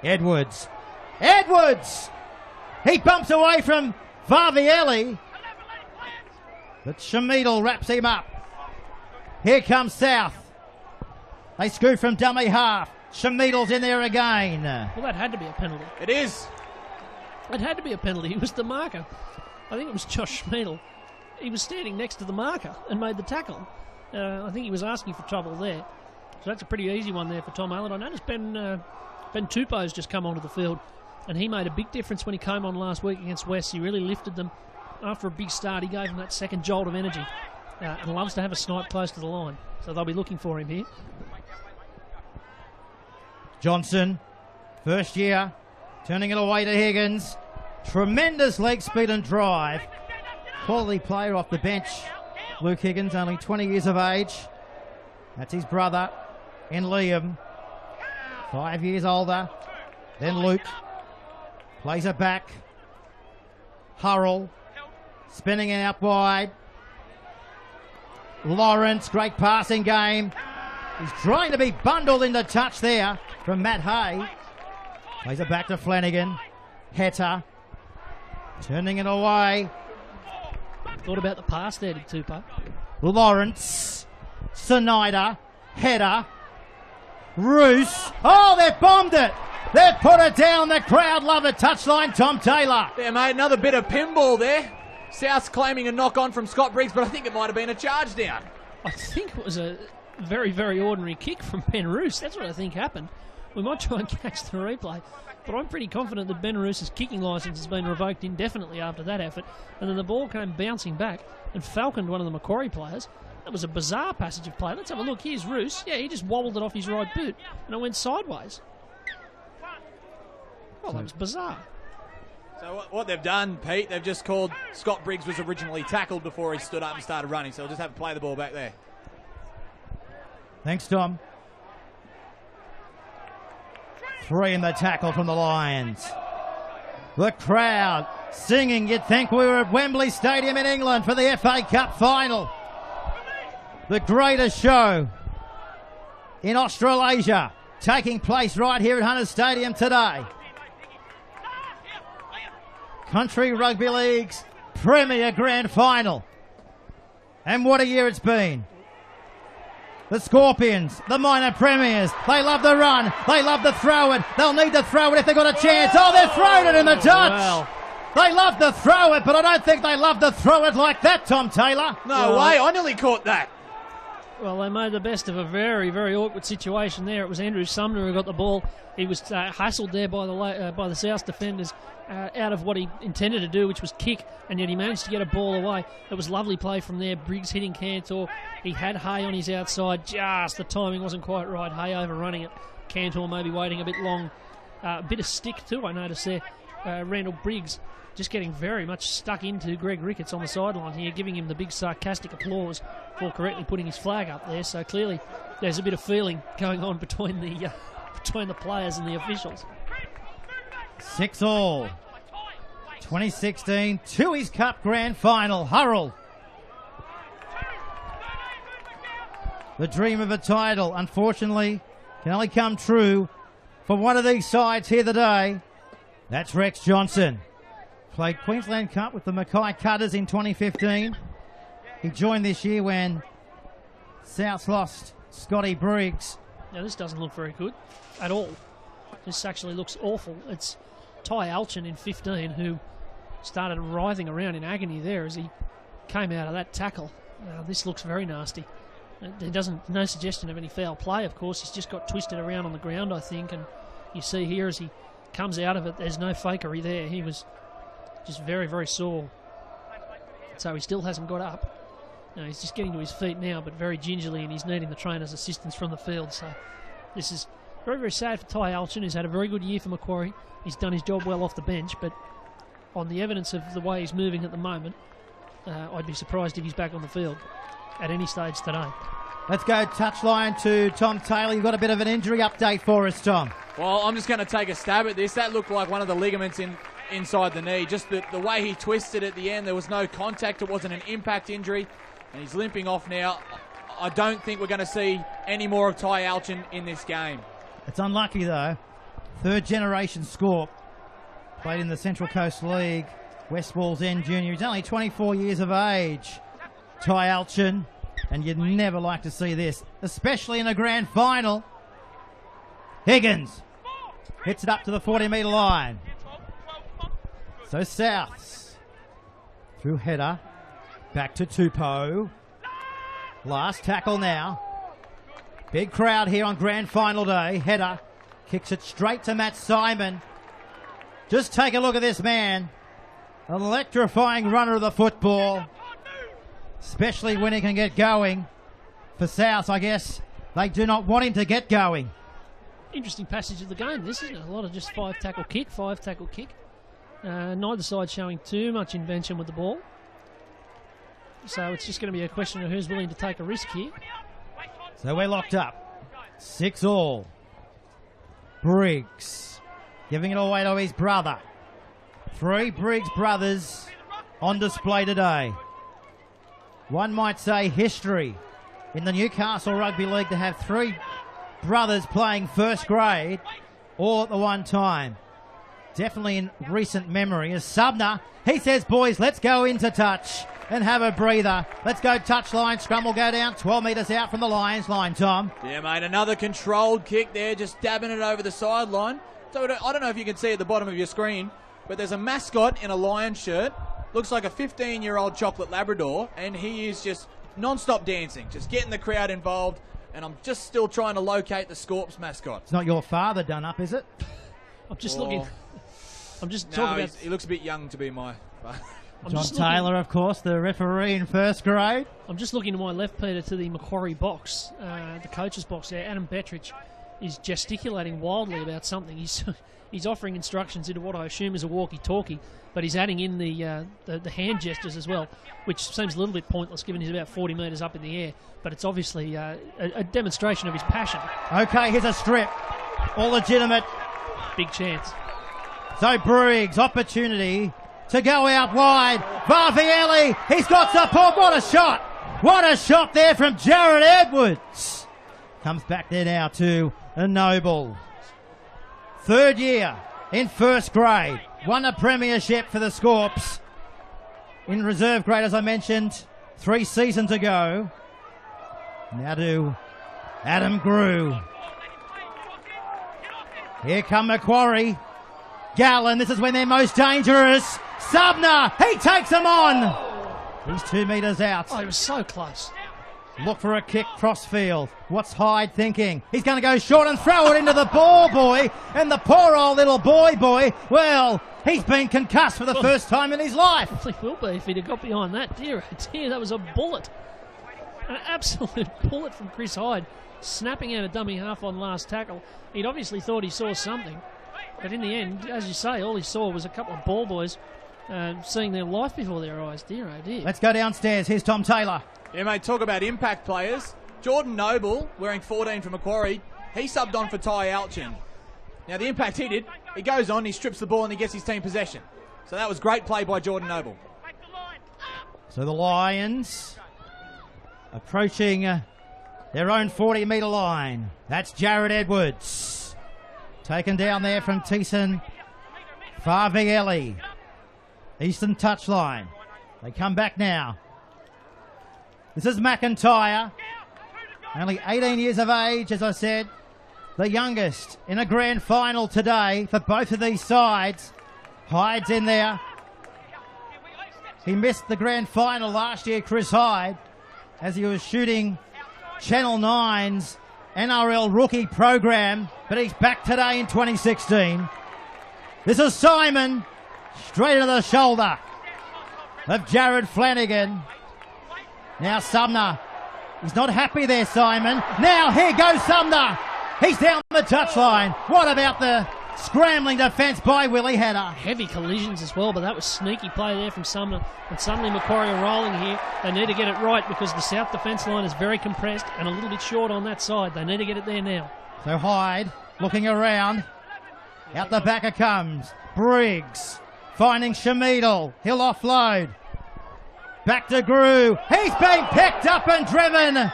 Edwards. He bumps away from Varvielli, but Shamidal wraps him up. Here comes South. They scoop from dummy half. Shamidal's in there again. Well, that had to be a penalty. It is. It had to be a penalty. He was the marker. I think it was Josh Shamidal. He was standing next to the marker and made the tackle. I think he was asking for trouble there. So that's a pretty easy one there for Tom Allen. I noticed Ben Tupou's just come onto the field, and he made a big difference when he came on last week against West. He really lifted them. After a big start, he gave them that second jolt of energy, and loves to have a snipe close to the line. So they'll be looking for him here. Johnson, first year, turning it away to Higgins. Tremendous leg speed and drive. Quality player off the bench. Luke Higgins, only 20 years of age. That's his brother in Liam, 5 years older than Luke. Plays it back. Hurrell, spinning it out wide. Lawrence, great passing game. He's trying to be bundled into touch there from Matt Hay. Plays it back to Flanagan. Heta, turning it away. Thought about the pass there, did Tupou. Lawrence, Snyder, Heta, Roos. Oh, they've bombed it. They've put it down. The crowd love it. Touchline, Tom Taylor. Yeah, mate, another bit of pinball there. South's claiming a knock-on from Scott Briggs, but I think it might have been a charge down. I think it was a very, very ordinary kick from Ben Roos. That's what I think happened. We might try and catch the replay, but I'm pretty confident that Ben Roos's kicking licence has been revoked indefinitely after that effort, and then the ball came bouncing back and falconed one of the Macquarie players. That was a bizarre passage of play. Let's have a look. Here's Roos. Yeah, he just wobbled it off his right boot, and it went sideways. Well, that was bizarre. So what they've done, Pete, they've just called Scott Briggs was originally tackled before he stood up and started running, so we'll just have to play the ball back there. Thanks, Tom. 3 in the tackle from the Lions. The crowd singing. You'd think we were at Wembley Stadium in England for the FA Cup final. The greatest show in Australasia taking place right here at Hunters Stadium today. Country Rugby League's premier grand final. And what a year it's been. The Scorpions, the minor premiers, they love the run, they love the throw it, they'll need to throw it if they've got a chance. Oh, they've thrown it in the touch. Wow. They love to throw it, but I don't think they love to throw it like that, Tom Taylor. No way, I nearly caught that. Well, they made the best of a very, very awkward situation there. It was Andrew Sumner who got the ball. He was hustled there by the South defenders out of what he intended to do, which was kick, and yet he managed to get a ball away. It was lovely play from there. Briggs hitting Cantor. He had Hay on his outside. Just the timing wasn't quite right. Hay overrunning it. Cantor maybe waiting a bit long. A bit of stick too, I noticed there. Randall Briggs just getting very much stuck into Greg Ricketts on the sideline here, giving him the big sarcastic applause for correctly putting his flag up there. So clearly there's a bit of feeling going on between the players and the officials. 6-all. 2016 Tooheys Cup Grand Final. Hurrell. The dream of a title, unfortunately, can only come true for one of these sides here today. That's Rex Johnson. Played Queensland Cup with the Mackay Cutters in 2015. He joined this year when Souths lost Scotty Briggs. Now this doesn't look very good at all. This actually looks awful. It's Ty Alchin in 15 who started writhing around in agony there as he came out of that tackle. This looks very nasty. No suggestion of any foul play, of course. He's just got twisted around on the ground, I think, and you see here as he comes out of it, there's no fakery there. He was just very, very sore. So he still hasn't got up. No, he's just getting to his feet now, but very gingerly, and he's needing the trainer's assistance from the field. So this is very, very sad for Ty Alchin, who's had a very good year for Macquarie. He's done his job well off the bench, but on the evidence of the way he's moving at the moment, I'd be surprised if he's back on the field at any stage today. Let's go touchline to Tom Taylor. You've got a bit of an injury update for us, Tom. Well, I'm just going to take a stab at this. That looked like one of the ligaments inside the knee. Just the way he twisted at the end, there was no contact. It wasn't an impact injury, and he's limping off now. I don't think we're going to see any more of Ty Alchin in this game. It's unlucky, though. Third generation Scorp. Played in the Central Coast League. West Walls End Junior. He's only 24 years of age. Ty Alchin. And you'd never like to see this, especially in a grand final. Higgins hits it up to the 40-metre line. So Souths through header. Back to Tupou. Last tackle now. Big crowd here on grand final day. Header kicks it straight to Matt Simon. Just take a look at this man. An electrifying runner of the football. Especially when he can get going. For South, I guess, they do not want him to get going. Interesting passage of the game, this, isn't it? A lot of just five tackle kick. Neither side showing too much invention with the ball. So it's just going to be a question of who's willing to take a risk here. So we're locked up. 6-all. Briggs giving it away to his brother. 3 Briggs brothers on display today. One might say history in the Newcastle Rugby League to have 3 brothers playing first grade all at the one time. Definitely in recent memory. As Subner, he says, boys, let's go into touch and have a breather. Let's go touchline. Scrum will go down 12 metres out from the Lions line, Tom. Yeah, mate, another controlled kick there, just dabbing it over the sideline. So I don't know if you can see at the bottom of your screen, but there's a mascot in a Lions shirt. Looks like a 15-year-old chocolate Labrador, and he is just non-stop dancing, just getting the crowd involved, and I'm just still trying to locate the Scorps mascot. It's not your father done up, is it? I'm just looking. I'm just talking about. He looks a bit young to be my father. John Taylor, of course, the referee in first grade. I'm just looking to my left, Peter, to the Macquarie box, the coach's box there. Adam Bettridge is gesticulating wildly about something. He's offering instructions into what I assume is a walkie-talkie, but he's adding in the hand gestures as well, which seems a little bit pointless given he's about 40 metres up in the air, but it's obviously a demonstration of his passion. Okay, here's a strip. All legitimate. Big chance. So Briggs, opportunity to go out wide. Varvielli, he's got support. What a shot. What a shot there from Jared Edwards. Comes back there now to a Noble. Third year in first grade. Won a premiership for the Scorps. In reserve grade, as I mentioned, 3 seasons ago. Now to Adam Grew. Here come Macquarie. Gallen, this is when they're most dangerous. Subner, he takes them on. He's 2 metres out. Oh, he was so close. Look for a kick cross field. What's Hyde thinking? He's going to go short and throw it into the ball boy. And the poor old little boy, well, he's been concussed for the first time in his life. He will be if he'd have got behind that. Dear, that was a bullet. An absolute bullet from Chris Hyde. Snapping out a dummy half on last tackle. He'd obviously thought he saw something. But in the end, as you say, all he saw was a couple of ball boys seeing their life before their eyes. Dear, oh dear. Let's go downstairs. Here's Tom Taylor. Yeah, mate, talk about impact players. Jordan Noble, wearing 14 for Macquarie, he subbed on for Ty Alchin. Now, the impact he did, he goes on, he strips the ball and he gets his team possession. So that was great play by Jordan Noble. So the Lions approaching their own 40-metre line. That's Jared Edwards. Taken down there from Thiessen Varvielli. Eastern touchline. They come back now. This is McIntyre. Only 18 years of age, as I said. The youngest in a grand final today for both of these sides. Hyde's in there. He missed the grand final last year, Chris Hyde, as he was shooting Channel 9's NRL rookie program, but he's back today in 2016. This is Simon, straight into the shoulder of Jared Flanagan. Now Sumner, he's not happy there, Simon. Now here goes Sumner. He's down the touchline. What about the scrambling defence by Willie Hatter? Heavy collisions as well, but that was sneaky play there from Sumner. And suddenly Macquarie are rolling here. They need to get it right because the south defence line is very compressed and a little bit short on that side. They need to get it there now. So Hyde looking around. Out the back it comes. Briggs finding Shamidal. He'll offload. Back to Grew. He's been picked up and driven.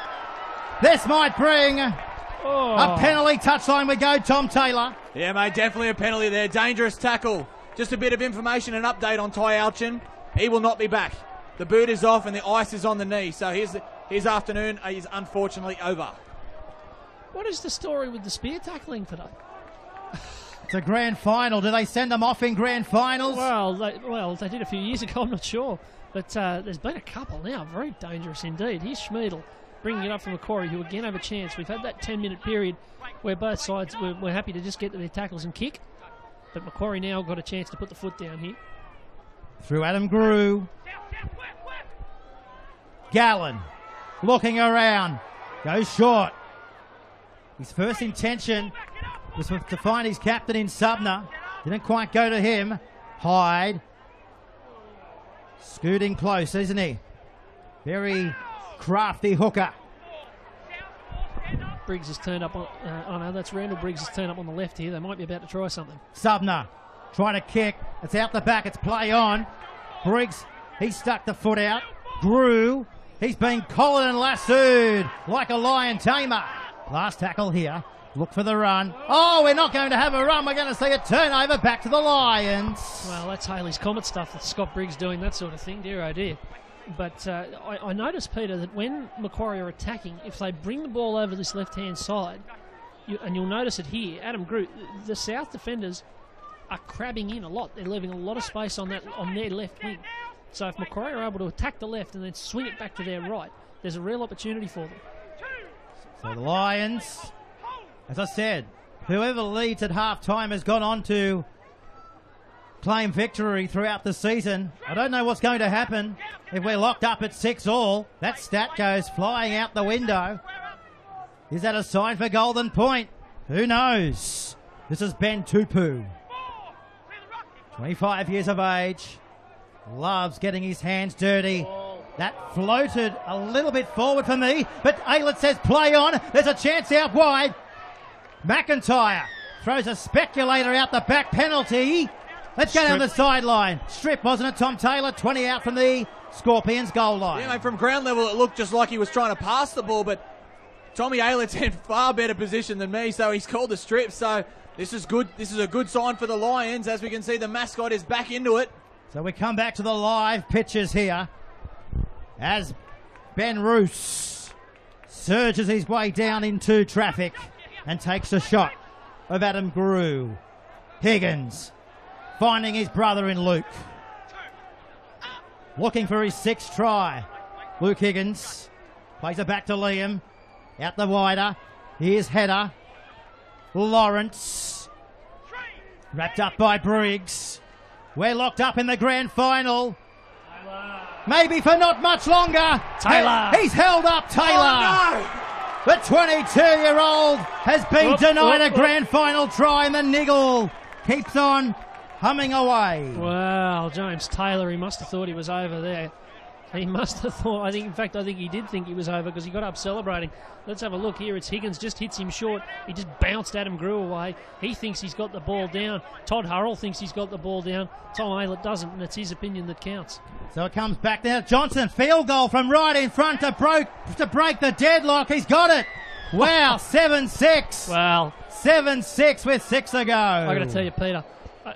This might bring a penalty. Touchline we go, Tom Taylor. Yeah, mate, definitely a penalty there. Dangerous tackle. Just a bit of information and update on Ty Alchin. He will not be back. The boot is off and the ice is on the knee. So his afternoon is unfortunately over. What is the story with the spear tackling today? It's a grand final. Do they send them off in grand finals? Well, they did a few years ago, I'm not sure. But there's been a couple now. Very dangerous indeed. Here's Schmiedel bringing it up from Macquarie, who again have a chance. We've had that 10-minute period where both sides were happy to just get to their tackles and kick. But Macquarie now got a chance to put the foot down here. Through Adam Grew. Gallen looking around. Goes short. His first intention was to find his captain in Subner. Didn't quite go to him. Hyde. Scooting close, isn't he? Very crafty hooker. Briggs has turned up on... oh no, that's Randall Briggs has turned up on the left here. They might be about to try something. Subner trying to kick. It's out the back. It's play on. Briggs, he stuck the foot out. Grew. He's been collared and lassoed like a lion tamer. Last tackle here. Look for the run. Oh, we're not going to have a run. We're going to see a turnover back to the Lions. Well, that's Haley's Comet stuff that Scott Briggs doing, that sort of thing. Dear, oh dear. But I noticed, Peter, that when Macquarie are attacking, if they bring the ball over this left-hand side, and you'll notice it here, Adam Grew, the South defenders are crabbing in a lot. They're leaving a lot of space on their left wing. So if Macquarie are able to attack the left and then swing it back to their right, there's a real opportunity for them. So the Lions, as I said, whoever leads at half-time has gone on to claim victory throughout the season. I don't know what's going to happen if we're locked up at 6-all. That stat goes flying out the window. Is that a sign for Golden Point? Who knows? This is Ben Tupu. 25 years of age. Loves getting his hands dirty. That floated a little bit forward for me, but Aylett says play on. There's a chance out wide. McIntyre throws a speculator out the back, penalty. Let's go down the sideline. Strip, wasn't it, Tom Taylor? 20 out from the Scorpions goal line. Yeah, mate, from ground level it looked just like he was trying to pass the ball, but Tommy Aylett's in far better position than me, so he's called a strip. So this is good. This is a good sign for the Lions. As we can see, the mascot is back into it. So we come back to the live pitches here as Ben Roos surges his way down into traffic and takes a shot of Adam Grew. Higgins finding his brother in Luke. Looking for his 6th try. Luke Higgins plays it back to Liam. Out the wider. Here's header. Lawrence. Wrapped up by Briggs. We're locked up in the grand final. Maybe for not much longer. Taylor. He's held up, Taylor. Oh, The 22-year-old has been denied a grand final try, and the niggle keeps on humming away. Wow, James Taylor, he must have thought he was over there. He must have thought, I think he did think he was over because he got up celebrating. Let's have a look here. It's Higgins, just hits him short. He just bounced Adam Grew away. He thinks he's got the ball down. Todd Hurrell thinks he's got the ball down. Tom Aylett doesn't, and it's his opinion that counts. So it comes back now. Johnson, field goal from right in front to break the deadlock. He's got it. Wow, 7-6. Wow. 7-6 with 6 to go. I got to tell you, Peter,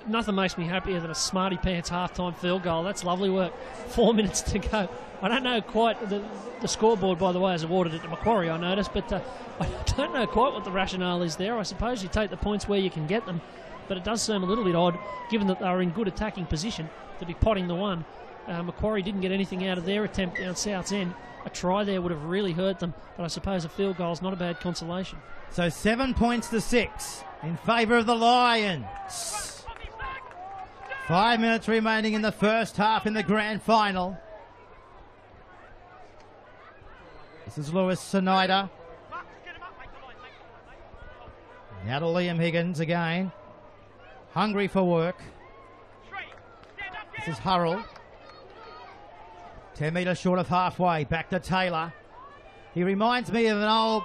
nothing makes me happier than a smarty pants halftime field goal. That's lovely work. 4 minutes to go. I don't know quite the scoreboard, by the way, has awarded it to Macquarie, I noticed, but I don't know quite what the rationale is there. I suppose you take the points where you can get them, but it does seem a little bit odd, given that they were in good attacking position, to be potting the one. Macquarie didn't get anything out of their attempt down South's end. A try there would have really hurt them, but I suppose a field goal is not a bad consolation. So 7 points to 6 in favour of the Lions. 5 minutes remaining in the first half in the grand final. This is Lewis Snyder. Now to Liam Higgins again. Hungry for work. This is Hurrell. 10 metres short of halfway. Back to Taylor. He reminds me of an old,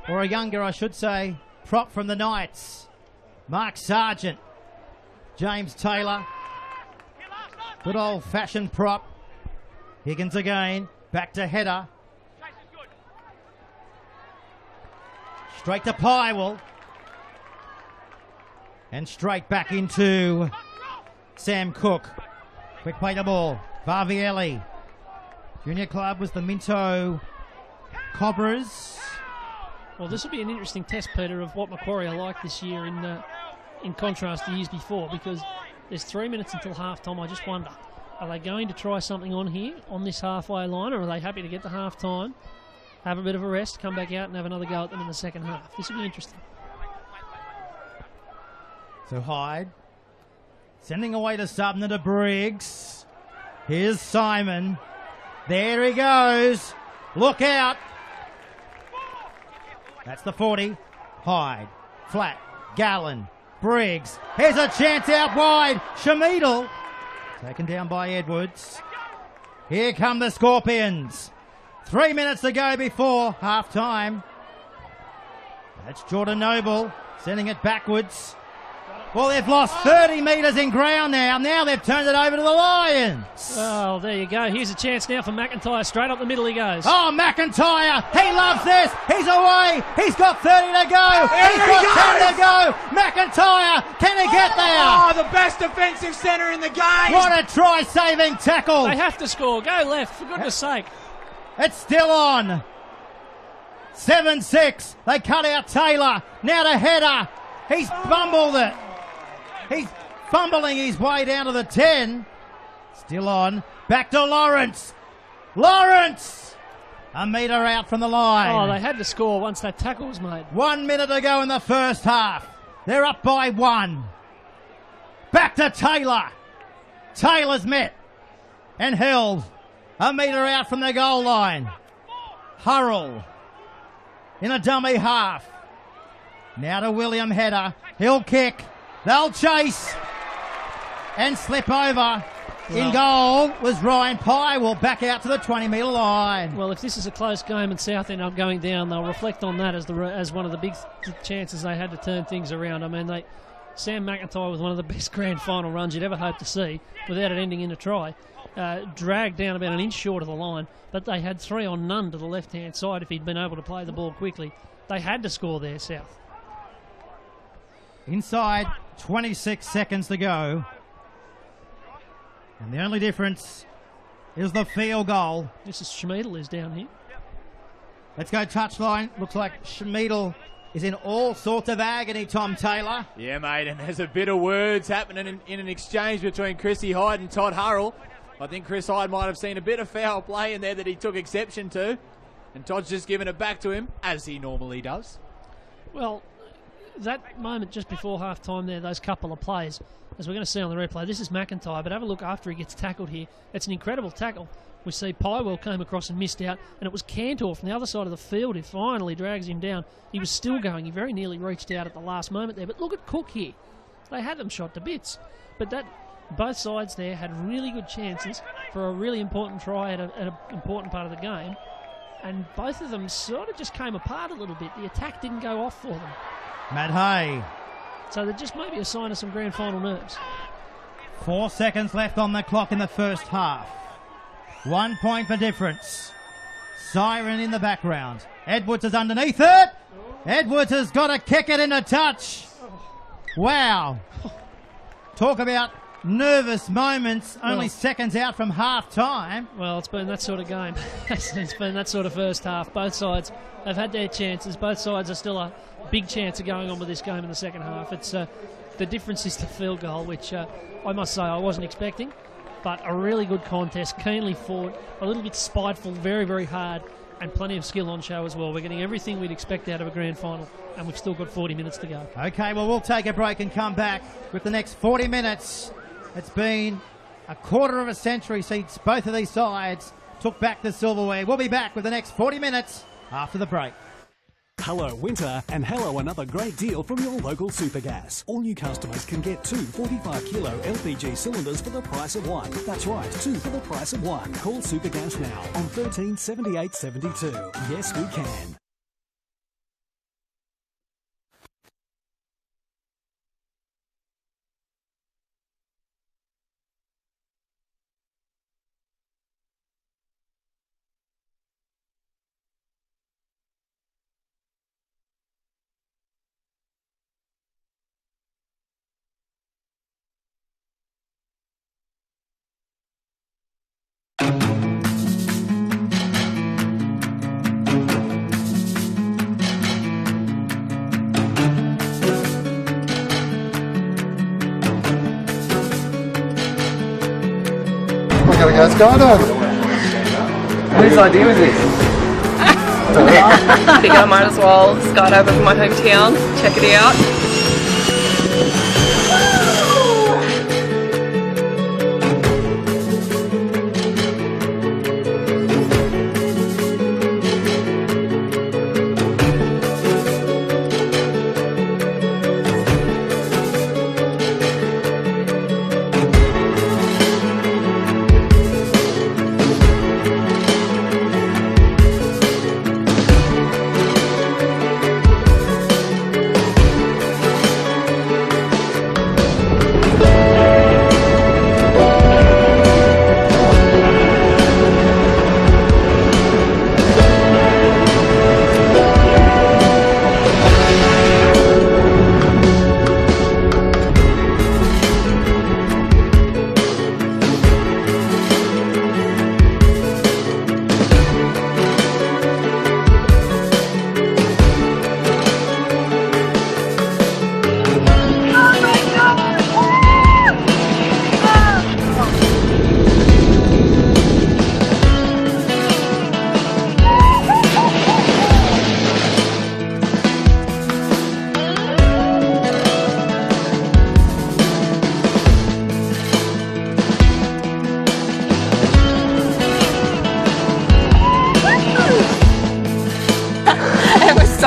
or a younger I should say, prop from the Knights. Mark Sargent. James Taylor. Good old-fashioned prop. Higgins again. Back to header. Straight to Pywell. And straight back into Sam Cook. Quick play the ball. Varvielli. Junior club was the Minto Cobras. Well, this will be an interesting test, Peter, of what Macquarie are like this year in contrast to years before, because there's 3 minutes until half-time. I just wonder, are they going to try something on here, on this halfway line, or are they happy to get to half-time, have a bit of a rest, come back out and have another go at them in the second half? This will be interesting. So Hyde sending away to Subner to Briggs. Here's Simon. There he goes. Look out. That's the 40. Hyde. Flat. Gallen. Briggs. Here's a chance out wide. Shamidal. Taken down by Edwards. Here come the Scorpions. 3 minutes to go before half-time. That's Jordan Noble sending it backwards. Well, they've lost 30 metres in ground now. Now they've turned it over to the Lions. Oh, there you go. Here's a chance now for McIntyre. Straight up the middle he goes. Oh, McIntyre. He loves this. He's away. He's got 30 to go. He's got 10 to go. McIntyre. Can he get there? Oh, the best defensive centre in the game. What a try-saving tackle. They have to score. Go left, for goodness sake. It's still on. 7-6. They cut out Taylor. Now to header. He's fumbled it. He's fumbling his way down to the 10. Still on. Back to Lawrence. Lawrence! A metre out from the line. Oh, they had to score once that tackle was made. 1 minute to go in the first half. They're up by 1. Back to Taylor. Taylor's met and held. A metre out from the goal line. Hurrell in a dummy half. Now to William header. He'll kick. They'll chase and slip over. In goal was Ryan Pye. Will back out to the 20-metre line. Well, if this is a close game and Southend are going down, they'll reflect on that as one of the big chances they had to turn things around. I mean, Sam McIntyre with one of the best grand final runs you'd ever hope to see without it ending in a try. Dragged down about an inch short of the line, but they had 3 on none to the left-hand side if he'd been able to play the ball quickly. They had to score there, South. Inside 26 seconds to go. And the only difference is the field goal. This is Schmidl is down here. Let's go touchline. Looks like Schmidl is in all sorts of agony, Tom Taylor. Yeah, mate, and there's a bit of words happening in an exchange between Chrissy Hyde and Todd Hurrell. I think Chris Hyde might have seen a bit of foul play in there that he took exception to, and Todd's just given it back to him, as he normally does. Well, that moment just before half-time there, those couple of plays, as we're going to see on the replay, this is McIntyre, but have a look after he gets tackled here. It's an incredible tackle. We see Pywell came across and missed out, and it was Cantor from the other side of the field who finally drags him down. He was still going. He very nearly reached out at the last moment there. But look at Cook here. They had them shot to bits. But both sides there had really good chances for a really important try at an important part of the game. And both of them sort of just came apart a little bit. The attack didn't go off for them. Matt Hay. So that just may be a sign of some grand final nerves. 4 seconds left on the clock in the first half. 1 point for difference. Siren in the background. Edwards is underneath it. Edwards has got to kick it into touch. Wow. Talk about nervous moments. Only seconds out from half time. Well, it's been that sort of game. It's been that sort of first half. Both sides have had their chances. Both sides are still a big chance of going on with this game in the second half. It's the difference is the field goal, which I must say I wasn't expecting. But a really good contest, keenly fought, a little bit spiteful, very, very hard, and plenty of skill on show as well. We're getting everything we'd expect out of a grand final, and we've still got 40 minutes to go. Okay, well, we'll take a break and come back with the next 40 minutes. It's been a quarter of a century since both of these sides took back the silverware. We'll be back with the next 40 minutes after the break. Hello winter and hello another great deal from your local Supergas. All new customers can get 2 45-kilo LPG cylinders for the price of 1. That's right, 2 for the price of 1. Call Supergas now on 13 78 72. Yes, we can. We're going to go skydiving. Whose idea was this? I think I might as well skydive over my hometown, check it out.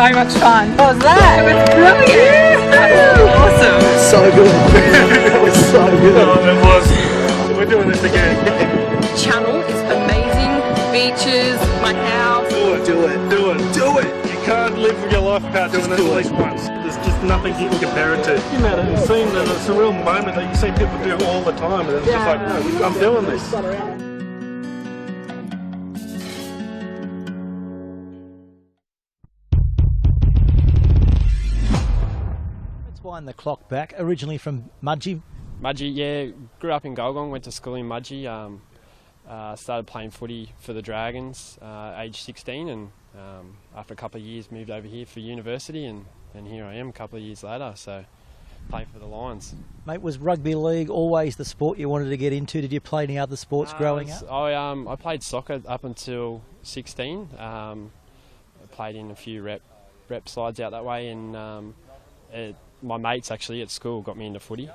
so much fun. What was that? It was brilliant. That was awesome. So good. That was so good. Oh, it was. We're doing this again. Channel is amazing. Beaches, my house. Do it. You can't live your life without doing this at least once. There's just nothing you can compare it to. You know, it seems that it's a real moment that you see people do all the time, and it's just like, no, I'm doing this. Let's wind the clock back. Originally from Mudgee. Mudgee, yeah. Grew up in Golgong, went to school in Mudgee. Started playing footy for the Dragons, age 16, and after a couple of years moved over here for university, and here I am a couple of years later, so playing for the Lions. Mate, was rugby league always the sport you wanted to get into? Did you play any other sports growing up? I played soccer up until 16. I played in a few rep sides out that way, and my mates actually at school got me into footy.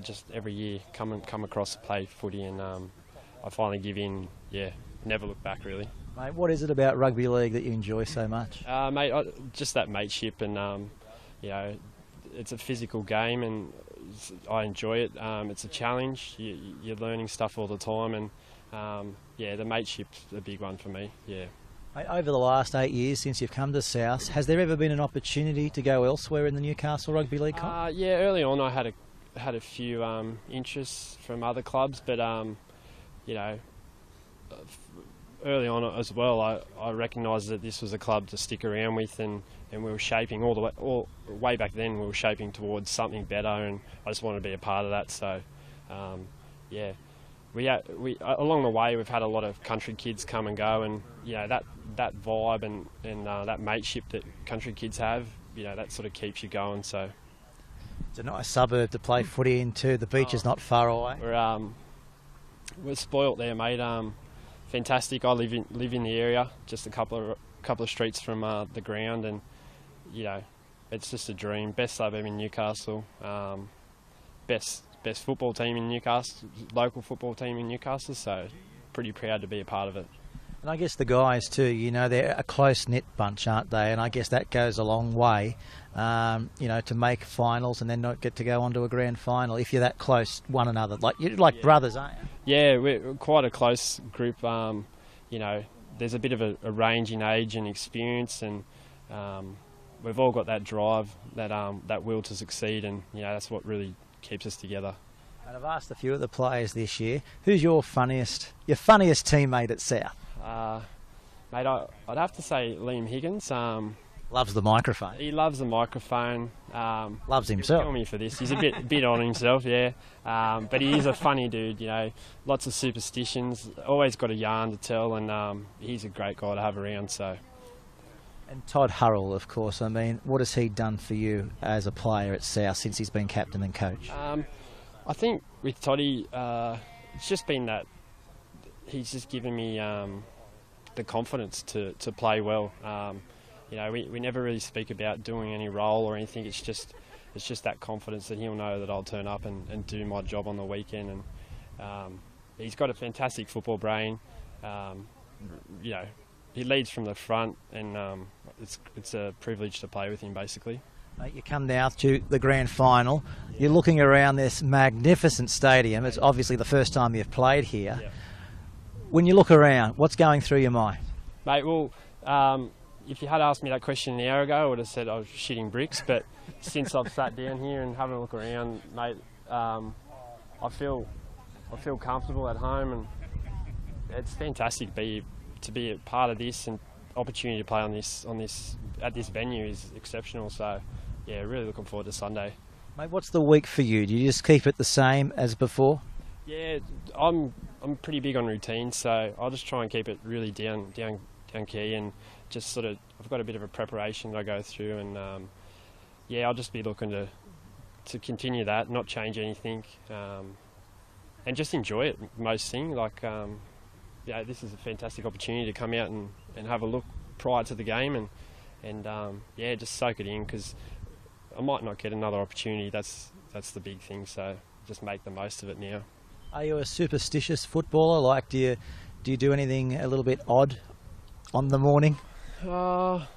Just every year come across to play footy, and I finally give in. Yeah, never look back really. Mate, what is it about rugby league that you enjoy so much? Mate, just that mateship, and you know, it's a physical game, and I enjoy it. It's a challenge. You're learning stuff all the time, and yeah, the mateship's a big one for me. Yeah. Mate, over the last 8 years since you've come to South, has there ever been an opportunity to go elsewhere in the Newcastle Rugby League comp? Yeah, early on I had a few interests from other clubs, but you know, early on as well, I recognised that this was a club to stick around with, and we were shaping all way back then. We were shaping towards something better, and I just wanted to be a part of that. So, yeah, we along the way we've had a lot of country kids come and go, and you know that vibe and that mateship that country kids have, you know, that sort of keeps you going. So, it's a nice suburb to play footy in too. The beach is not far away. We're spoilt there, mate. Fantastic. I live in the area, just a couple of streets from the ground, and you know, it's just a dream. Best suburb in Newcastle. Best football team in Newcastle. Local football team in Newcastle. So, pretty proud to be a part of it. And I guess the guys too, you know, they're a close-knit bunch, aren't they? And I guess that goes a long way, you know, to make finals and then not get to go on to a grand final if you're that close one another. You're like brothers, aren't you? Yeah, we're quite a close group. You know, there's a bit of a range in age and experience, and we've all got that drive, that will to succeed, and you know, that's what really keeps us together. And I've asked a few of the players this year, who's your funniest teammate at South? Mate, I'd have to say Liam Higgins. Loves the microphone. He loves the microphone. Loves himself. Kill me for this. He's a bit on himself, yeah. But he is a funny dude, you know. Lots of superstitions. Always got a yarn to tell, and he's a great guy to have around. So. And Todd Hurrell, of course. I mean, what has he done for you as a player at South since he's been captain and coach? I think with Toddy, it's just been that he's just given me the confidence to play well. You know, we never really speak about doing any role or anything. It's just that confidence that he'll know that I'll turn up and do my job on the weekend. And he's got a fantastic football brain. You know, he leads from the front, and it's a privilege to play with him, basically. Mate, you come now to the grand final. You're looking around this magnificent stadium. It's obviously the first time you've played here. Yeah. When you look around, what's going through your mind? Mate, well, if you had asked me that question an hour ago, I would have said I was shitting bricks. But since I've sat down here and having a look around, mate, I feel comfortable at home, and it's fantastic to be a part of this, and opportunity to play at this venue is exceptional. So, yeah, really looking forward to Sunday. Mate, what's the week for you? Do you just keep it the same as before? Yeah, I'm pretty big on routine, so I'll just try and keep it really down key, and just sort of, I've got a bit of a preparation that I go through, and yeah, I'll just be looking to continue that, not change anything, and just enjoy it most thing. Like, yeah, this is a fantastic opportunity to come out and have a look prior to the game, and yeah, just soak it in, because I might not get another opportunity. That's the big thing. So just make the most of it now. Are you a superstitious footballer? Like, do you do anything a little bit odd on the morning? Not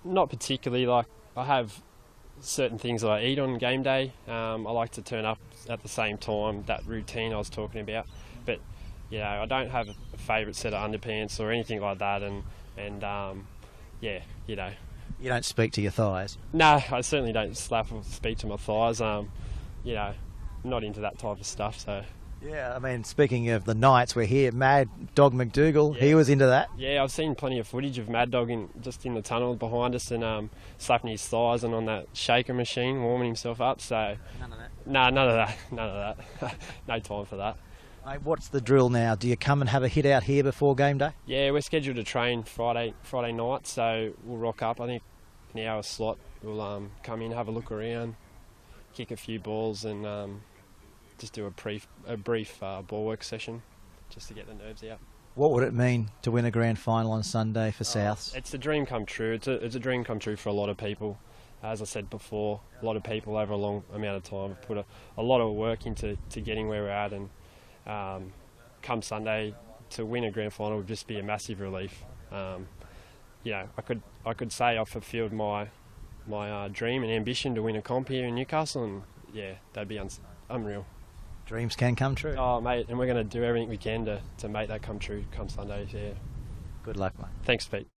Not particularly. Like, I have certain things that I eat on game day. I like to turn up at the same time, that routine I was talking about. But, you know, I don't have a favourite set of underpants or anything like that. And yeah, you know. You don't speak to your thighs? No, I certainly don't slap or speak to my thighs. You know, not into that type of stuff, so... Yeah, I mean, speaking of the Knights, we're here. Mad Dog McDougall, he was into that. Yeah, I've seen plenty of footage of Mad Dog just in the tunnel behind us and slapping his thighs and on that shaker machine, warming himself up. So none of that? No, none of that. None of that. No time for that. Mate, what's the drill now? Do you come and have a hit out here before game day? Yeah, we're scheduled to train Friday night, so we'll rock up. I think an hour slot. We'll come in, have a look around, kick a few balls and... just do a brief ball work session just to get the nerves out. What would it mean to win a grand final on Sunday for Souths? It's a dream come true. It's a dream come true for a lot of people. As I said before, a lot of people over a long amount of time have put a lot of work into getting where we're at, and come Sunday to win a grand final would just be a massive relief. You know, I could say I've fulfilled my dream and ambition to win a comp here in Newcastle, and yeah, that'd be unreal. Dreams can come true. Oh, mate, and we're going to do everything we can to make that come true come Sunday. Yeah. Good luck, mate. Thanks, Pete.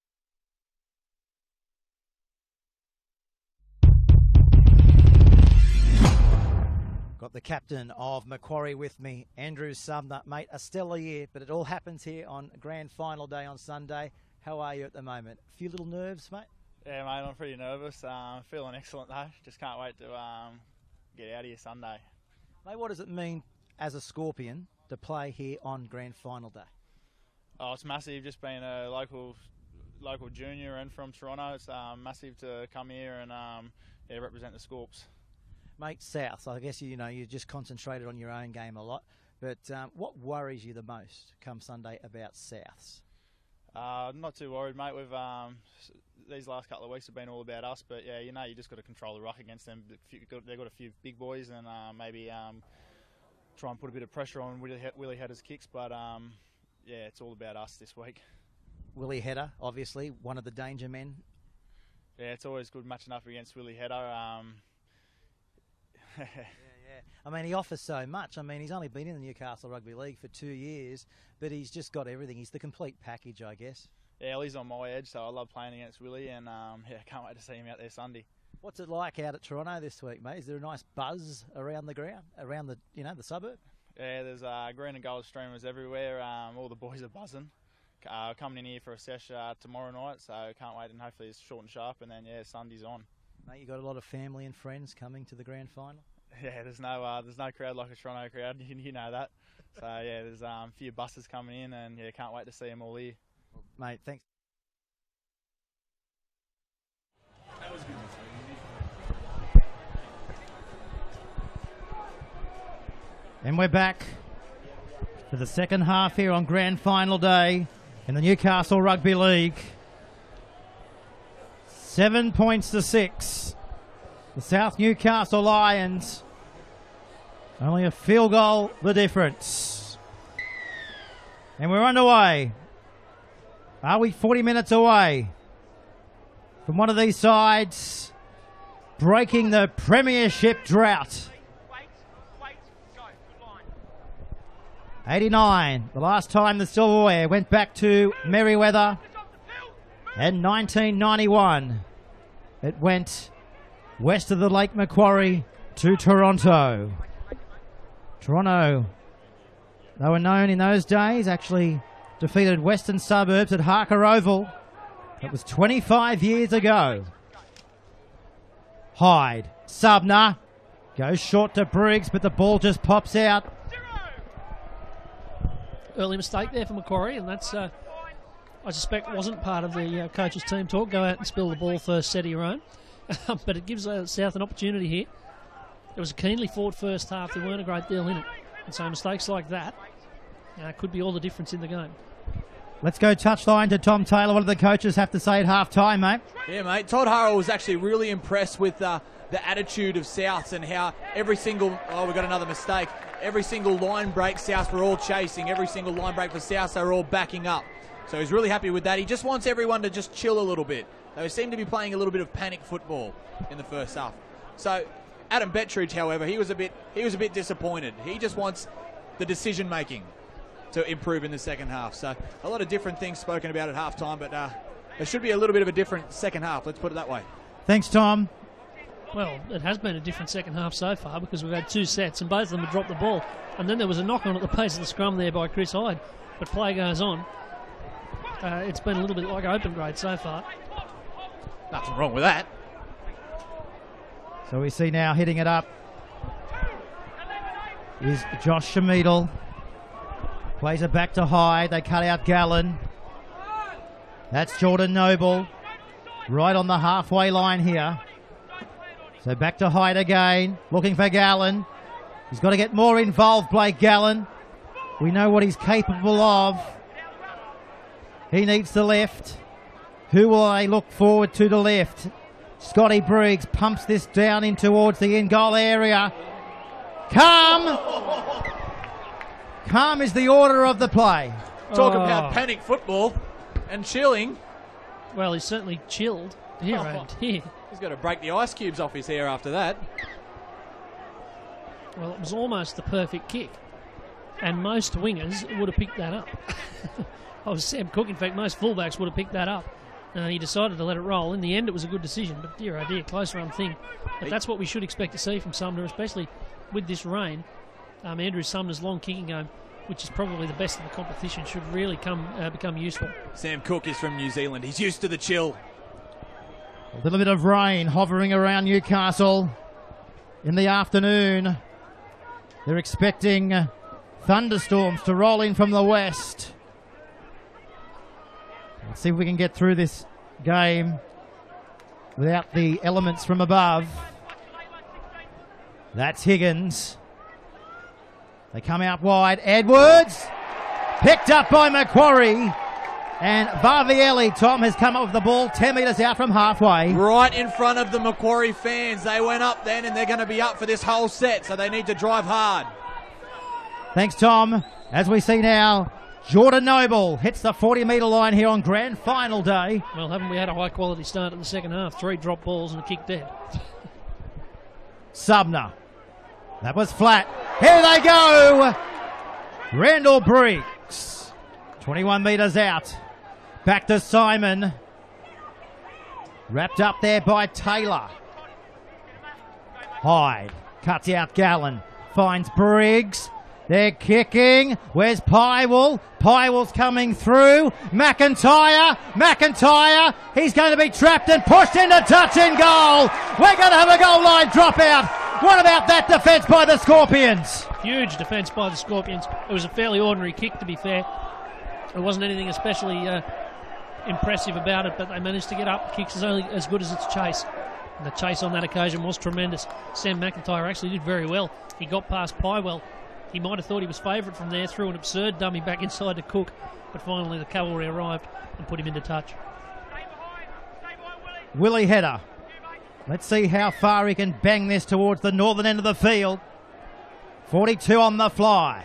Got the captain of Macquarie with me, Andrew Sumner. Mate, a stellar year, but it all happens here on grand final day on Sunday. How are you at the moment? A few little nerves, mate? Yeah, mate, I'm pretty nervous. Feeling excellent, though. Just can't wait to get out of here Sunday. Mate, what does it mean as a Scorpion to play here on grand final day? Oh, it's massive. Just being a local junior and from Toronto, it's massive to come here and represent the Scorps. Mate, Souths, I guess you just concentrated on your own game a lot, but what worries you the most come Sunday about Souths? Not too worried, mate. We've these last couple of weeks have been all about us, but yeah, you just got to control the ruck against them. They've got a few big boys, and maybe try and put a bit of pressure on Willie Hedder's kicks. But yeah, it's all about us this week. Willie Hedder, obviously one of the danger men. Yeah, it's always good matching up against Willie Hedder. Yeah. I mean, he offers so much. I mean, he's only been in the Newcastle Rugby League for 2 years, but he's just got everything. He's the complete package, I guess. Yeah, well, he's on my edge, so I love playing against Willie, and yeah, can't wait to see him out there Sunday. What's it like out at Toronto this week, mate? Is there a nice buzz around the ground, around the the suburb? Yeah, there's green and gold streamers everywhere. All the boys are buzzing. Coming in here for a sesh tomorrow night, so can't wait, and hopefully it's short and sharp, and then yeah, Sunday's on. Mate, you got a lot of family and friends coming to the grand final. Yeah, there's no crowd like a Toronto crowd. You know that. So yeah, there's a few buses coming in, and yeah, can't wait to see them all here. Well, mate, thanks. That was good. And we're back for the second half here on grand final day in the Newcastle Rugby League. 7 points to 6. The South Newcastle Lions, only a field goal the difference. And we're underway. Are we 40 minutes away from one of these sides breaking the premiership drought? 89, the last time the silverware went back to Merriweather, and 1991 it went west of the Lake Macquarie to Toronto. Toronto, they were known in those days, actually defeated Western Suburbs at Harker Oval. It was 25 years ago. Hyde, Subner, goes short to Briggs, but the ball just pops out. Early mistake there for Macquarie, and that's, I suspect, wasn't part of the coach's team talk. Go out and spill the ball first, set of your own. But it gives South an opportunity here. It was a keenly fought first half. There weren't a great deal in it. And so mistakes like that could be all the difference in the game. Let's go touchline to Tom Taylor. What do the coaches have to say at half-time, mate? Yeah, mate. Todd Harrell was actually really impressed with the attitude of Souths and how every single... Oh, we've got another mistake. Every single line break, Souths were all chasing. Every single line break for Souths, they were all backing up. So he's really happy with that. He just wants everyone to just chill a little bit. They seem to be playing a little bit of panic football in the first half. So Adam Bettridge, however, he was a bit disappointed. He just wants the decision making to improve in the second half. So a lot of different things spoken about at half time, but there should be a little bit of a different second half, let's put it that way. Thanks, Tom. Well, it has been a different second half so far because we've had 2 sets and both of them have dropped the ball. And then there was a knock-on at the pace of the scrum there by Chris Hyde. But play goes on. It's been a little bit like open grade so far. Nothing wrong with that. So we see now hitting it up is Josh Shamidal. Plays it back to Hyde. They cut out Gallen. That's Jordan Noble. Right on the halfway line here. So back to Hyde again. Looking for Gallen. He's got to get more involved, Blake Gallen. We know what he's capable of. He needs the left. Who will they look forward to the left? Scotty Briggs pumps this down in towards the in-goal area. Calm is the order of the play. Talk about panic football and chilling. Well, he's certainly chilled here around here. He's got to break the ice cubes off his hair after that. Well, it was almost the perfect kick. And most wingers would have picked that up. Oh, Sam Cook, in fact, most fullbacks would have picked that up. He decided to let it roll. In the end, it was a good decision, but dear, oh dear, close run thing. But that's what we should expect to see from Sumner, especially with this rain. Andrew Sumner's long kicking game, which is probably the best in the competition, should really become useful. Sam Cook is from New Zealand. He's used to the chill. A little bit of rain hovering around Newcastle in the afternoon. They're expecting thunderstorms to roll in from the west. Let's see if we can get through this game without the elements from above. That's Higgins. They come out wide. Edwards picked up by Macquarie. And Varvielli, Tom, has come up with the ball 10 metres out from halfway. Right in front of the Macquarie fans. They went up then and they're going to be up for this whole set, so they need to drive hard. Thanks, Tom. As we see now, Jordan Noble hits the 40-metre line here on grand final day. Well, haven't we had a high-quality start in the second half? 3 drop balls and a kick dead. Sumner. That was flat. Here they go. Randall Briggs. 21 metres out. Back to Simon. Wrapped up there by Taylor. Hyde cuts out Gallen. Finds Briggs. They're kicking. Where's Pywell? Pywell's coming through. McIntyre. He's going to be trapped and pushed into touch and goal. We're going to have a goal line dropout. What about that defence by the Scorpions? Huge defence by the Scorpions. It was a fairly ordinary kick, to be fair. There wasn't anything especially impressive about it, but they managed to get up. The kick's only as good as its chase. And the chase on that occasion was tremendous. Sam McIntyre actually did very well. He got past Pywell. He might have thought he was favourite from there, threw an absurd dummy back inside to Cook, but finally the cavalry arrived and put him into touch. Willie header. Let's see how far he can bang this towards the northern end of the field. 42 on the fly.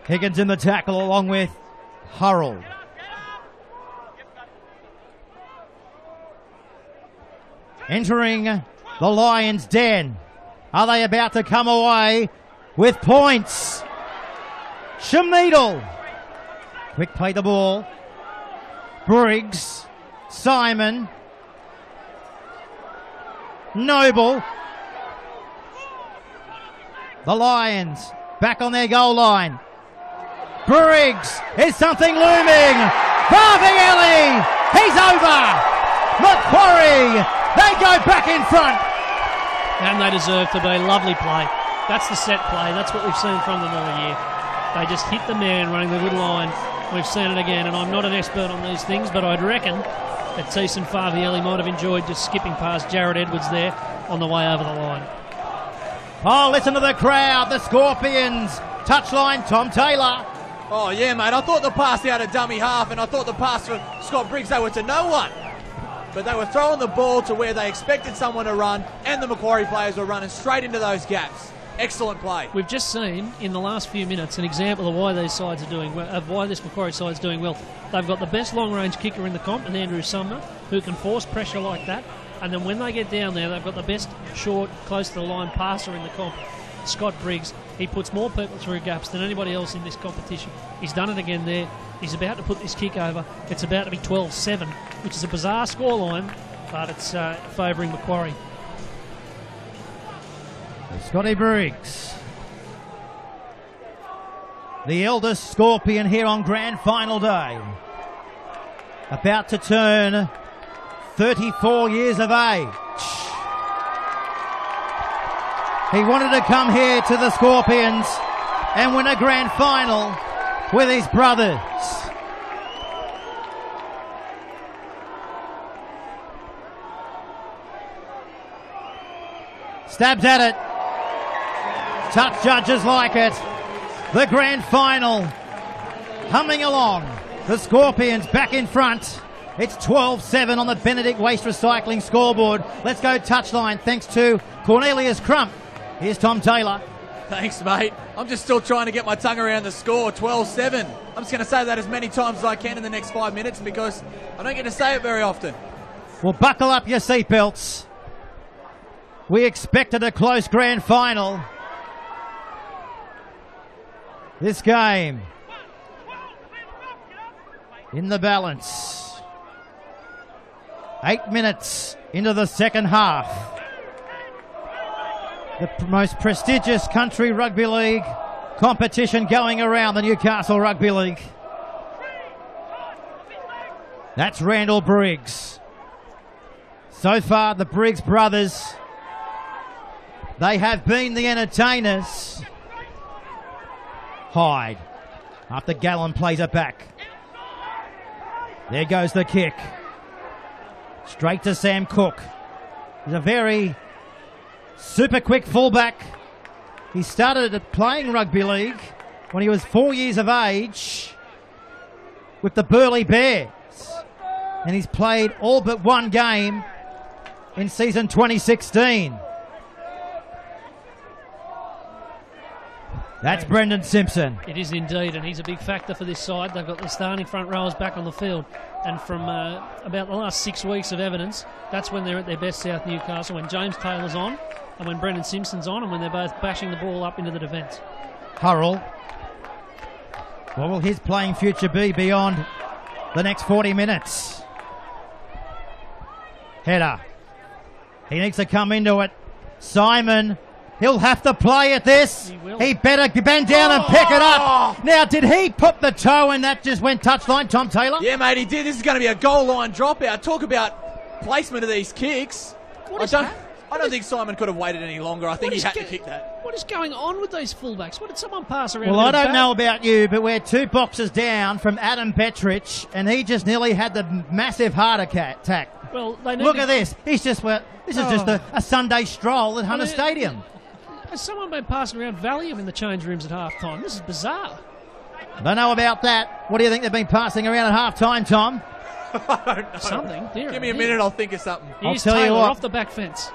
Higgins in the tackle along with Hurrell. Entering the Lions' den. Are they about to come away with points? Shamidal. Quick play the ball. Briggs. Simon. Noble. The Lions back on their goal line. Briggs, is something looming. Varvielli, he's over. Macquarie, they go back in front. And they deserve to be. Lovely play. That's the set play. That's what we've seen from them all year. They just hit the man running the good line. We've seen it again, and I'm not an expert on these things, but I'd reckon that Teeson Varvielli might have enjoyed just skipping past Jared Edwards there on the way over the line. Oh, listen to the crowd. The Scorpions. Touchline, Tom Taylor. Oh, yeah, mate. I thought the pass out of dummy half, and I thought the pass for Scott Briggs, they were to no one. But they were throwing the ball to where they expected someone to run, and the Macquarie players were running straight into those gaps. Excellent play. We've just seen in the last few minutes an example of why these sides are doing well, of why this Macquarie side is doing well. They've got the best long-range kicker in the comp, and Andrew Sumner, who can force pressure like that. And then when they get down there, they've got the best short, close to the line passer in the comp, Scott Briggs. He puts more people through gaps than anybody else in this competition. He's done it again there. He's about to put this kick over. It's about to be 12-7, which is a bizarre scoreline, but it's favouring Macquarie. Scotty Briggs, the eldest Scorpion here on Grand Final Day, about to turn 34 years of age. He wanted to come here to the Scorpions and win a grand final with his brothers. Stabs at it. Touch judges like it. The grand final humming along. The Scorpions back in front. It's 12-7 on the Benedict Waste Recycling scoreboard. Let's go touchline thanks to Cornelius Crump. Here's Tom Taylor. Thanks, mate. I'm just still trying to get my tongue around the score, 12-7. I'm just going to say that as many times as I can in the next 5 minutes because I don't get to say it very often. Well, buckle up your seatbelts. We expected a close grand final. This game in the balance. 8 minutes into the second half. The most prestigious country rugby league competition going around, the Newcastle Rugby League. That's Randall Briggs. So far, the Briggs brothers, they have been the entertainers. Hyde, after Gallen plays it back. There goes the kick. Straight to Sam Cook. He's a very super quick fullback. He started playing rugby league when he was 4 years of age with the Burleigh Bears. And he's played all but one game in season 2016. That's Brendan Simpson. It is indeed, and he's a big factor for this side. They've got the starting front rowers back on the field. And from about the last 6 weeks of evidence, that's when they're at their best, South Newcastle, when James Taylor's on and when Brendan Simpson's on and when they're both bashing the ball up into the defence. Hurrell. What will his playing future be beyond the next 40 minutes? Header. He needs to come into it. Simon. He'll have to play at this. He better bend down and pick it up. Now, did he put the toe and that just went touchline, Tom Taylor? Yeah, mate, he did. This is going to be a goal line dropout. Talk about placement of these kicks. I don't think Simon could have waited any longer. I think he had to kick that. What is going on with these fullbacks? What did someone pass around? Well, I don't know about you, but we're 2 boxes down from Adam Bettridge, and he just nearly had the massive heart attack. Well, they look at this. He's just this is just a Sunday stroll at Hunter Stadium. Has someone been passing around Valium in the change rooms at half time? This is bizarre. Don't know about that. What do you think they've been passing around at half time, Tom? I don't know. Something. Give me a minute, I'll think of something. I'll tell Taylor you what. off the back fence.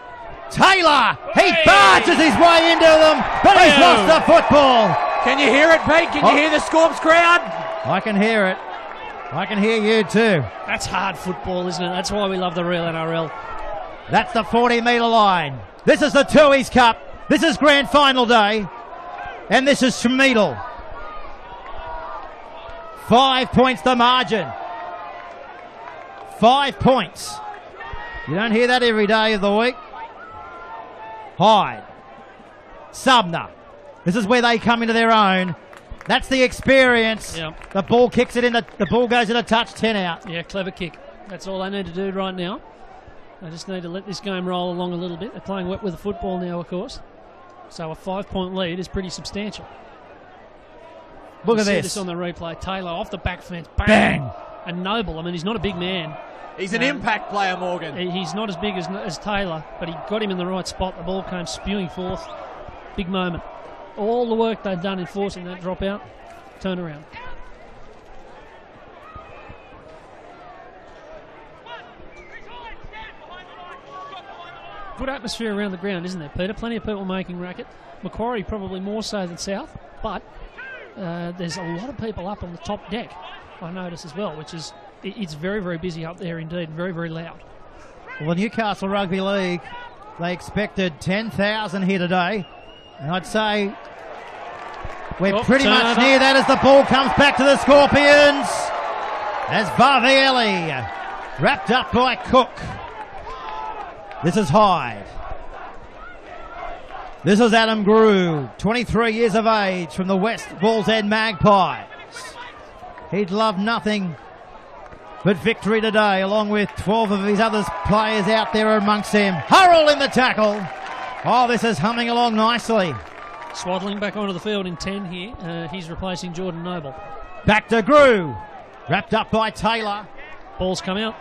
Taylor! He barges his way into them, but he's lost the football. Can you hear it, Pete? Can you hear the Scorps crowd? I can hear it. I can hear you too. That's hard football, isn't it? That's why we love the real NRL. That's the 40-metre line. This is the Tooheys Cup. This is grand final day. And this is Schmiedel. 5 points the margin. 5 points. You don't hear that every day of the week. Hyde. Sumner. This is where they come into their own. That's the experience. Yep. The ball kicks it in. The ball goes in a touch, 10 out. Yeah, clever kick. That's all they need to do right now. They just need to let this game roll along a little bit. They're playing wet with the football now, of course. So a 5-point lead is pretty substantial. Look at see this. This on the replay. Taylor off the back fence. Bang! And Noble, I mean, he's not a big man. He's an impact player, Morgan. He's not as big as Taylor, but he got him in the right spot. The ball came spewing forth. Big moment. All the work they've done in forcing that dropout, turn around. good atmosphere around the ground, isn't there, Peter? Plenty of people making racket. Macquarie probably more so than South, but there's a lot of people up on the top deck, I notice as well, which is, it's very, very busy up there indeed, very, very loud. Well, Newcastle Rugby League, they expected 10,000 here today, and I'd say we're pretty much near that as the ball comes back to the Scorpions, as Varvielli wrapped up by Cook. This is Hyde. This is Adam Grew, 23 years of age, from the West Balls End Magpies. He'd love nothing but victory today, along with 12 of his other players out there amongst them. Hurrell in the tackle. Oh, this is humming along nicely. Swaddling back onto the field in 10 here. He's replacing Jordan Noble. Back to Grew. Wrapped up by Taylor. Ball's come out.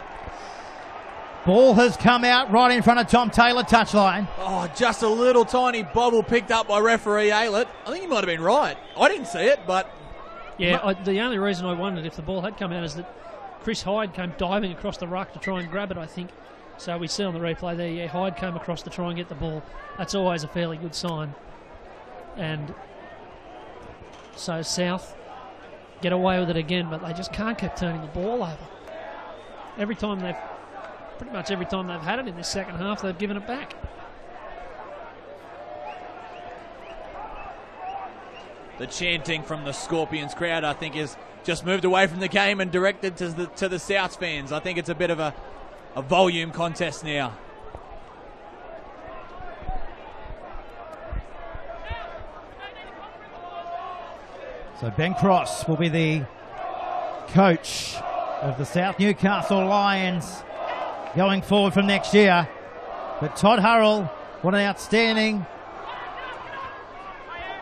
Ball has come out right in front of Tom Taylor touchline. Oh, just a little tiny bobble picked up by referee Aylett. I think he might have been right. I didn't see it, but... Yeah, the only reason I wondered if the ball had come out is that Chris Hyde came diving across the ruck to try and grab it, I think. So we see on the replay there, yeah, Hyde came across to try and get the ball. That's always a fairly good sign. And so South get away with it again, but they just can't keep turning the ball over. Pretty much every time they've had it in this second half, they've given it back. The chanting from the Scorpions crowd, I think, is just moved away from the game and directed to the Souths fans. I think it's a bit of a volume contest now. So Ben Cross will be the coach of the South Newcastle Lions going forward from next year. But Todd Hurrell, what an outstanding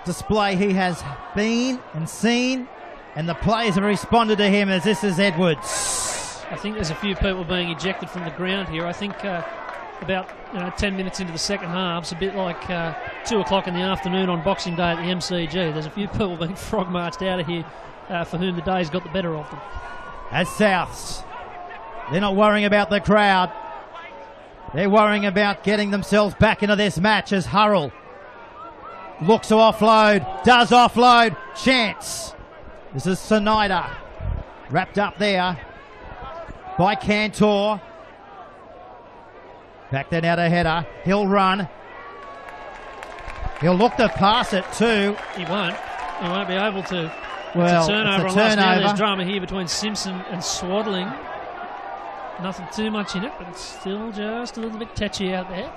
display he has been and seen, and the players have responded to him as this is Edwards. I think there's a few people being ejected from the ground here. I think about 10 minutes into the second half, it's a bit like 2 o'clock in the afternoon on Boxing Day at the MCG. There's a few people being frog marched out of here for whom the day's got the better of them. As Souths, they're not worrying about the crowd. They're worrying about getting themselves back into this match as Hurrell looks to offload, does offload, chance. This is Snyder, wrapped up there by Cantor. Back there now to header. He'll run. He'll look to pass it too. He won't. He won't be able to. Well, it's a turnover. it's a turnover. There's drama here between Simpson and Swaddling. Nothing too much in it, but it's still just a little bit tetchy out there.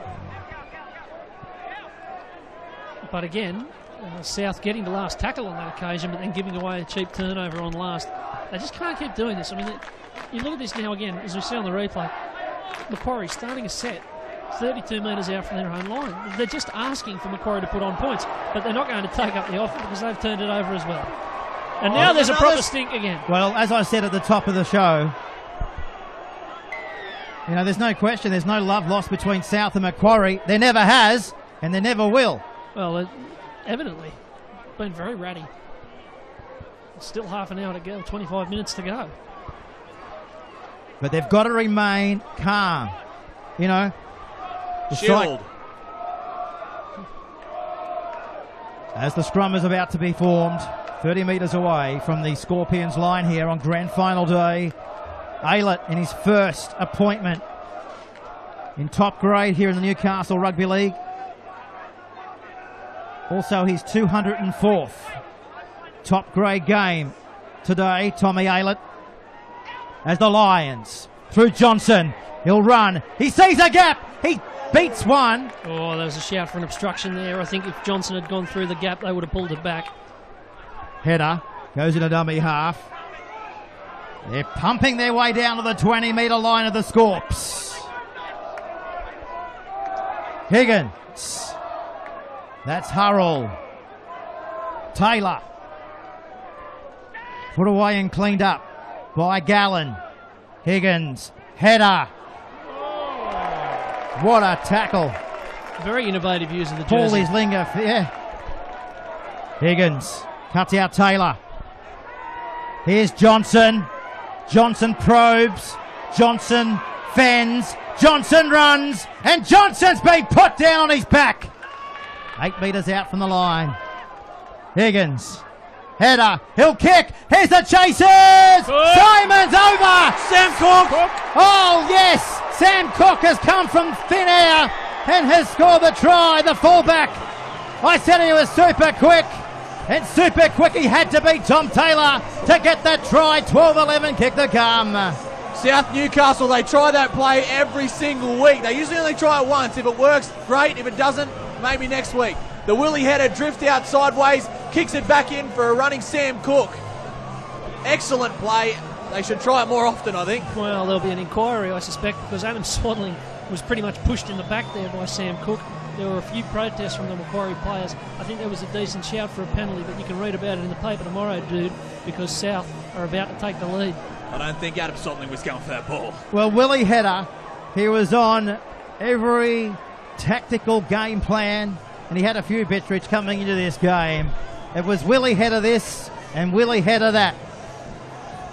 But again, South getting the last tackle on that occasion, but then giving away a cheap turnover on last. They just can't keep doing this. I mean, you look at this now again, as we see on the replay. Macquarie starting a set 32 metres out from their own line. They're just asking for Macquarie to put on points, but they're not going to take up the offer because they've turned it over as well. And now there's a proper stink again. Well, as I said at the top of the show, there's no question, there's no love lost between South and Macquarie. There never has, and there never will. Well, evidently, been very ratty. Still half an hour to go, 25 minutes to go. But they've got to remain calm. Shield. As the scrum is about to be formed, 30 metres away from the Scorpions line here on grand final day. Aylett in his first appointment in top grade here in the Newcastle Rugby League. Also his 204th top grade game today, Tommy Aylett. As the Lions, through Johnson, he'll run, he sees a gap, he beats one. Oh, there was a shout for an obstruction there. I think if Johnson had gone through the gap, they would have pulled it back. Header goes in a dummy half. They're pumping their way down to the 20-metre line of the Scorps. Higgins. That's Hurrell. Taylor. Put away and cleaned up by Gallen. Higgins. Header. What a tackle. Very innovative use of the jersey. Paulie's linger. Yeah. Higgins. Cuts out Taylor. Here's Johnson. Johnson probes. Johnson fends, Johnson runs, and Johnson's been put down on his back. 8 metres out from the line. Higgins, header, he'll kick, here's the chasers! Simon's over! Sam Cook! Oh yes, Sam Cook has come from thin air and has scored the try, the fullback. I said he was super quick, and super quick he had to beat Tom Taylor to get that try. 12-11 kick to come. South Newcastle, they try that play every single week. They usually only try it once. If it works, great. If it doesn't, maybe next week. The Willie header drift out sideways, kicks it back in for a running Sam Cook. Excellent play. They should try it more often, I think. Well, there'll be an inquiry, I suspect, because Adam Swadling was pretty much pushed in the back there by Sam Cook. There were a few protests from the Macquarie players. I think there was a decent shout for a penalty, but you can read about it in the paper tomorrow, dude, because South are about to take the lead. I don't think Adam Sotling was going for that ball. Well, Willie header, he was on every tactical game plan, and he had a few bits rich coming into this game. It was Willie header this and Willie header that.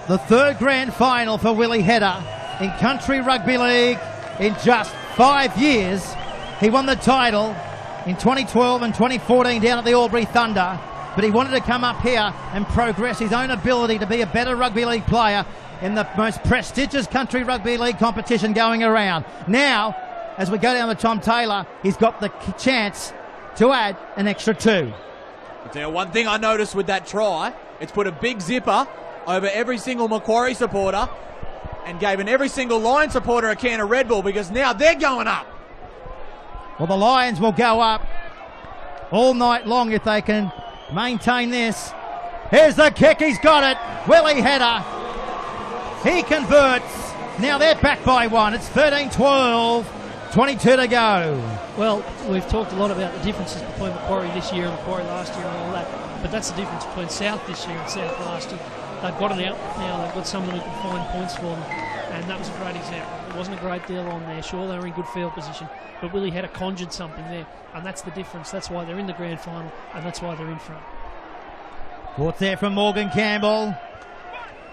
The third grand final for Willie header in Country Rugby League in just 5 years. He won the title in 2012 and 2014 down at the Albury Thunder, but he wanted to come up here and progress his own ability to be a better rugby league player in the most prestigious Country Rugby League competition going around. Now, as we go down to Tom Taylor, he's got the chance to add an extra 2. I'll tell you one thing I noticed with that try, it's put a big zipper over every single Macquarie supporter and gave every single Lion supporter a can of Red Bull, because now they're going up. Well, the Lions will go up all night long if they can maintain this. Here's the kick, he's got it. Willie header. He converts. Now they're back by 1. It's 13-12. 22 to go. Well, we've talked a lot about the differences between Macquarie this year and Macquarie last year and all that, but that's the difference between South this year and South last year. They've got it out now. They've got someone who can find points for them, and that was a great example. There wasn't a great deal on there. Sure, they were in good field position, but Willie had conjured something there, and that's the difference. That's why they're in the grand final, and that's why they're in front. Caught there from Morgan Campbell.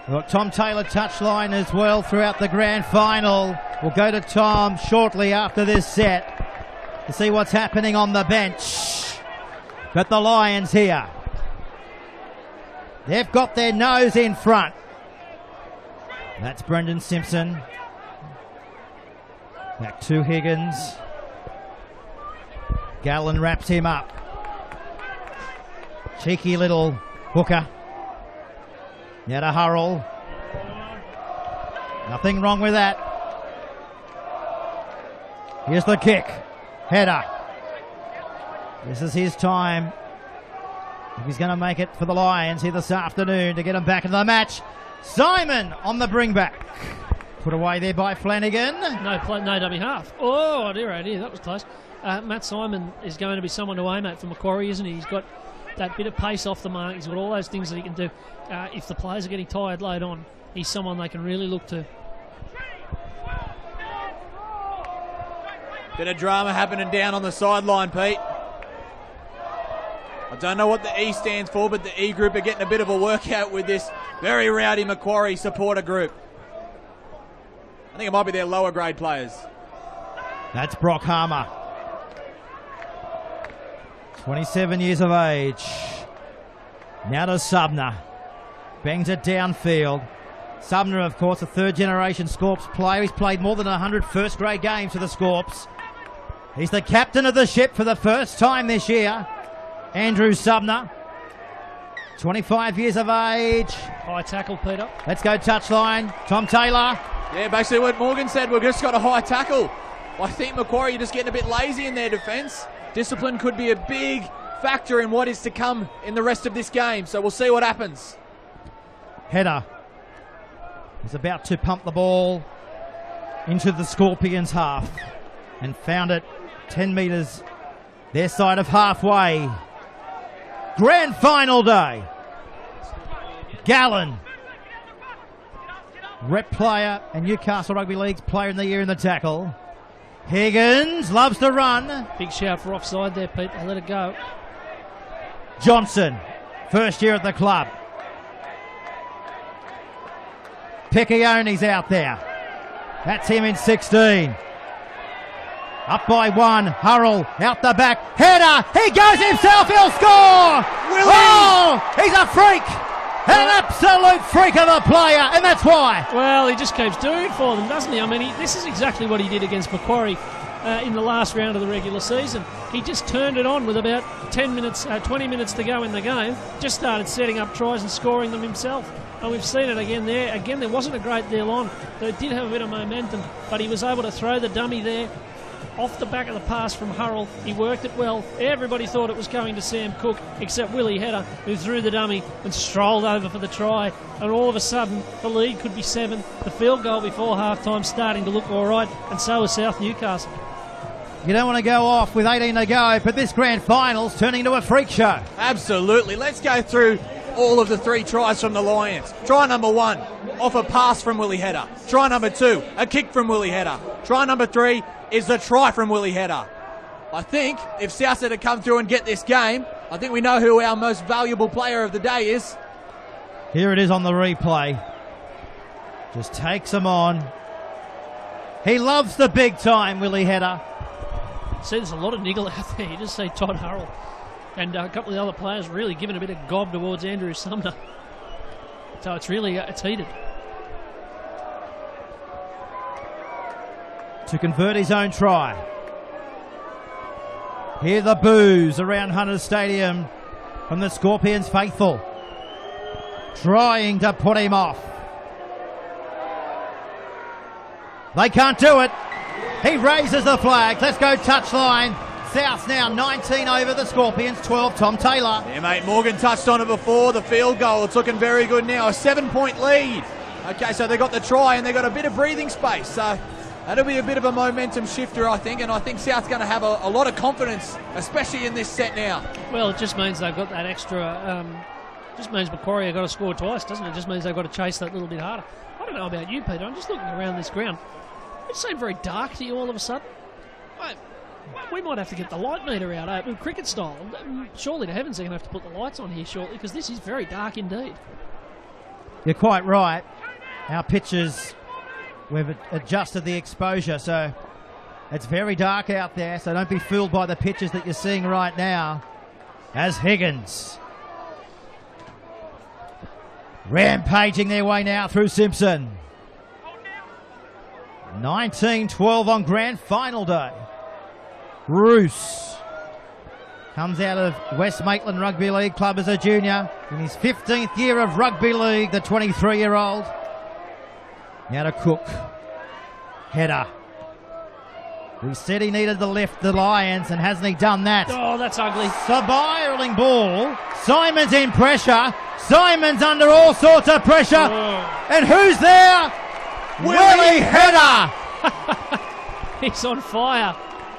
We've got Tom Taylor touchline as well throughout the grand final. We'll go to Tom shortly after this set to see what's happening on the bench. But the Lions here, they've got their nose in front. That's Brendan Simpson. Back to Higgins. Gallen wraps him up. Cheeky little hooker. Now to Hurrell. Nothing wrong with that. Here's the kick. Header. This is his time. If he's going to make it for the Lions here this afternoon to get them back into the match. Simon on the bring back. Put away there by Flanagan. No dummy half. Oh dear, that was close. Matt Simon is going to be someone to aim at for Macquarie, isn't he? He's got that bit of pace off the mark. He's got all those things that he can do. If the players are getting tired late on, he's someone they can really look to. Bit of drama happening down on the sideline, Pete. I don't know what the E stands for, but the E group are getting a bit of a workout with this very rowdy Macquarie supporter group. I think it might be their lower grade players. That's Brock Harmer. 27 years of age. Now to Subner. Bangs it downfield. Subner, of course, a third-generation Scorps player. He's played more than 100 first-grade games for the Scorps. He's the captain of the ship for the first time this year. Andrew Subner. 25 years of age. High tackle, Peter. Let's go touchline. Tom Taylor. Yeah, basically what Morgan said, we've just got a high tackle. I think Macquarie are just getting a bit lazy in their defence. Discipline could be a big factor in what is to come in the rest of this game, so we'll see what happens. Header. He's about to pump the ball into the Scorpions' half and found it 10 metres their side of halfway. Grand final day. Gallen, rep player and Newcastle Rugby League's player in the year in the tackle. Higgins loves to run. Big shout for offside there, Pete. They let it go. Johnson, first year at the club. Piccione's out there. That's him in 16. Up by 1. Hurrell out the back. Header. He goes himself. He'll score. Willie. Oh, he's a freak. An absolute freak of a player, and that's why. Well, he just keeps doing it for them, doesn't he? I mean, this is exactly what he did against Macquarie in the last round of the regular season. He just turned it on with about 20 minutes to go in the game. Just started setting up tries and scoring them himself. And we've seen it again there. Again, there wasn't a great deal on. They did have a bit of momentum, but he was able to throw the dummy there. Off the back of the pass from Hurrell, he worked it well. Everybody thought it was going to Sam Cook, except Willie Header, who threw the dummy and strolled over for the try. And all of a sudden, the lead could be 7. The field goal before half-time starting to look all right, and so is South Newcastle. You don't want to go off with 18 to go, but this grand final's turning into a freak show. Absolutely. Let's go through all of the 3 tries from the Lions. Try number 1, off a pass from Willie Header. Try number 2, a kick from Willie Header. Try number 3 is the try from Willie Header. I think if South had to come through and get this game, I think we know who our most valuable player of the day is. Here it is on the replay. Just takes him on. He loves the big time, Willie Header. See, there's a lot of niggle out there. You just see Todd Hurrell and a couple of the other players really giving a bit of gob towards Andrew Sumner. So it's really it's heated. To convert his own try. Hear the boos around Hunters Stadium from the Scorpions faithful, trying to put him off. They can't do it. He raises the flag. Let's go touchline. South's now 19 over the Scorpions, 12 Tom Taylor. Yeah, mate, Morgan touched on it before. The field goal, it's looking very good now. A 7-point lead. Okay, so they got the try and they got a bit of breathing space. So that'll be a bit of a momentum shifter, I think, and I think South's going to have a lot of confidence, especially in this set now. Well, it just means they've got that extra. Just means Macquarie have got to score twice, doesn't it? It just means they've got to chase that little bit harder. I don't know about you, Peter. I'm just looking around this ground. It seemed very dark to you all of a sudden. We might have to get the light meter out, cricket style. Surely to heavens they're going to have to put the lights on here shortly, because this is very dark indeed. You're quite right. Our pitches, we've adjusted the exposure, so it's very dark out there, so don't be fooled by the pitches that you're seeing right now. As Higgins rampaging their way now through Simpson. 19-12 on grand final day. Roos comes out of West Maitland Rugby League Club as a junior in his 15th year of rugby league, the 23-year-old. Now to Cook. Header. We said he needed to lift the Lions, and hasn't he done that? Oh, that's ugly. Spiraling ball. Simon's in pressure. Simon's under all sorts of pressure. Oh. And who's there? Willie Header. He's on fire.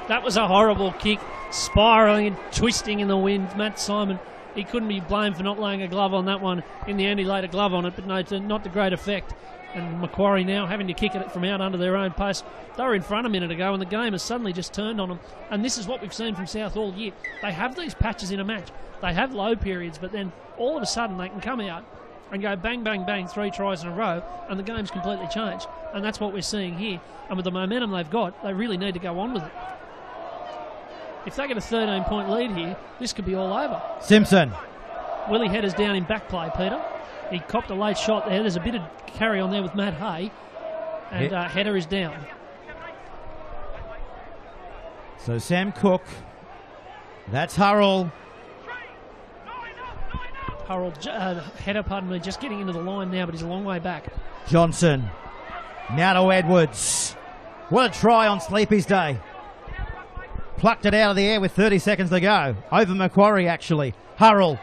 That was a horrible kick. Spiralling and twisting in the wind. Matt Simon, he couldn't be blamed for not laying a glove on that one. In the end, he laid a glove on it, but no, not to great effect. And Macquarie now having to kick it from out under their own post. They were in front a minute ago, and the game has suddenly just turned on them. And this is what we've seen from South all year. They have these patches in a match. They have low periods, but then all of a sudden they can come out and go bang, bang, bang, 3 tries in a row, and the game's completely changed. And that's what we're seeing here. And with the momentum they've got, they really need to go on with it. If they get a 13-point lead here, this could be all over. Simpson. Willie Header's down in back play, Peter. He copped a late shot there. There's a bit of carry on there with Matt Hay. And Header is down. So Sam Cook. That's Hurrell. Header, pardon me, just getting into the line now, but he's a long way back. Johnson. Now to Edwards. What a try on Sleepy's day. Plucked it out of the air with 30 seconds to go. Over Macquarie, actually. Hurrell.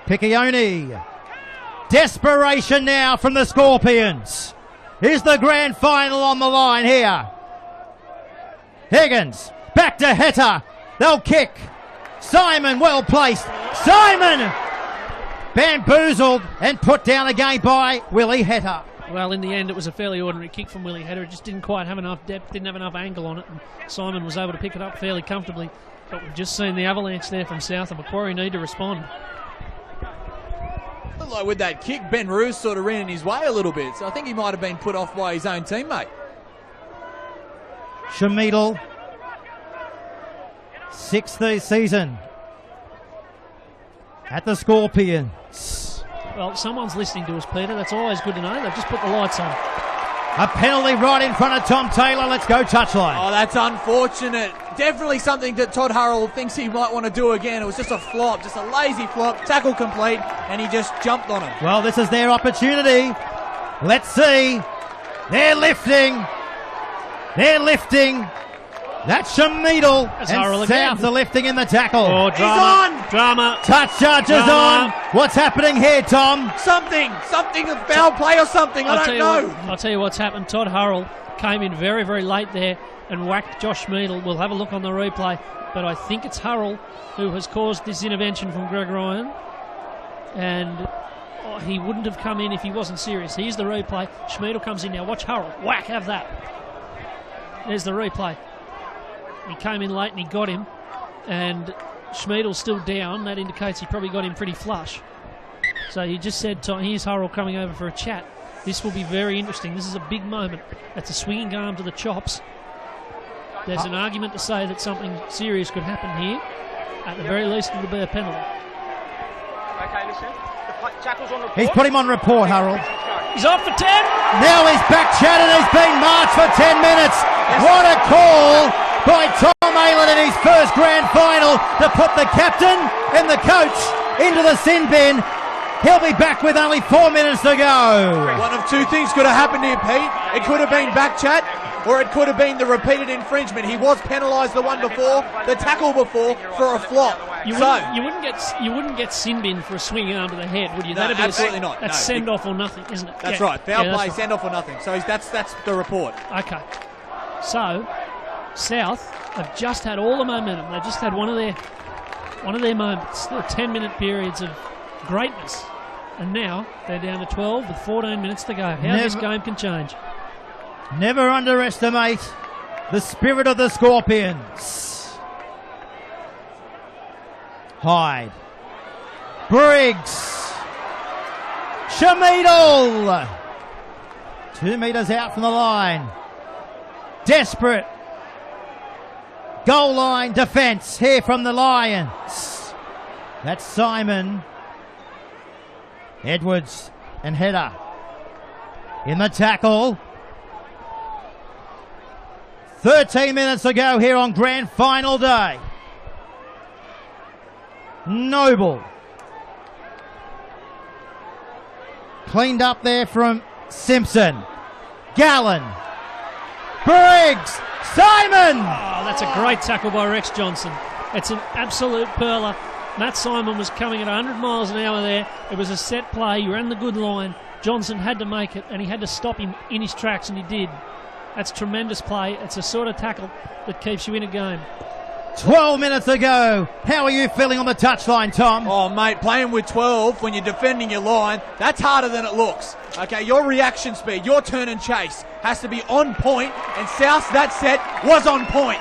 Piccioni. Desperation now from the Scorpions. Is the grand final on the line here. Higgins. Back to Heta. They'll kick. Simon well placed. Simon bamboozled and put down again by Willie Heta. Well, in the end, it was a fairly ordinary kick from Willie Header. It just didn't quite have enough depth, didn't have enough angle on it, and Simon was able to pick it up fairly comfortably. But we've just seen the avalanche there from South, and Macquarie need to respond. looked like with that kick, Ben Roos sort of ran in his way a little bit. So I think he might have been put off by his own teammate. Schmidl, 6th this season at the Scorpions. Well, someone's listening to us, Peter. That's always good to know. They've just put the lights on. A penalty right in front of Tom Taylor. Let's go touchline. Oh, that's unfortunate. Definitely something that Todd Hurrell thinks he might want to do again. It was just a flop, just a lazy flop, tackle complete, and he just jumped on him. Well, this is their opportunity. Let's see. They're lifting. They're lifting. That's Schmidl. That's and Hurrell South again. are lifting in the tackle. Oh, drama. He's on. Drama. Touch charges on. What's happening here, Tom? Something, a foul play or something. I don't know. I'll tell you what's happened. Todd Hurrell came in very, very late there and whacked Josh Schmidl. We'll have a look on the replay, but I think it's Hurrell who has caused this intervention from Greg Ryan, and he wouldn't have come in if he wasn't serious. Here's the replay. Schmidl comes in now. Watch Hurrell. Whack, have that. There's the replay. He came in late and he got him, and Schmidl's still down. That indicates he probably got him pretty flush. So he just said, here's Hurrell coming over for a chat. This will be very interesting. This is a big moment. That's a swinging arm to the chops. There's an argument to say that something serious could happen here. At the very least, it'll be a penalty. Okay, listen. The tackle's on report. He's put him on report, Hurrell. He's off for 10. Now he's back chatted. He's been marched for 10 minutes. What a call by Tom Aylen in his first grand final to put the captain and the coach into the sin bin. He'll be back with only 4 minutes to go. One of two things could have happened here, Pete. It could have been back chat, or it could have been the repeated infringement. He was penalised the one before, the tackle before, for a flop. You wouldn't get sin bin for a swinging arm to the head, would you? No, That'd be absolutely not. That's send off or nothing, isn't it? That's Yeah. right. Foul Yeah, play, that's send off or nothing. So that's the report. Okay. So South have just had all the momentum. They've just had one of their moments, the 10-minute periods of greatness. And now they're down to 12 with 14 minutes to go. How this game can change. Never underestimate the spirit of the Scorpions. Hyde. Briggs. Schmidl. 2 metres out from the line. Desperate. Goal line defence here from the Lions. That's Simon. Edwards and header. In the tackle. 13 minutes to go here on grand final day. Noble. Cleaned up there from Simpson. Gallen. Briggs. Simon. Oh, that's a great tackle by Rex Johnson. It's an absolute pearler. Matt Simon was coming at 100 miles an hour there. It was a set play. He ran the good line. Johnson had to make it, and he had to stop him in his tracks, and he did. That's tremendous play. It's a sort of tackle that keeps you in a game. 12 minutes to go. How are you feeling on the touchline, Tom? Oh, mate, playing with 12 when you're defending your line, that's harder than it looks. Okay, your reaction speed, your turn and chase has to be on point, and South's that set was on point.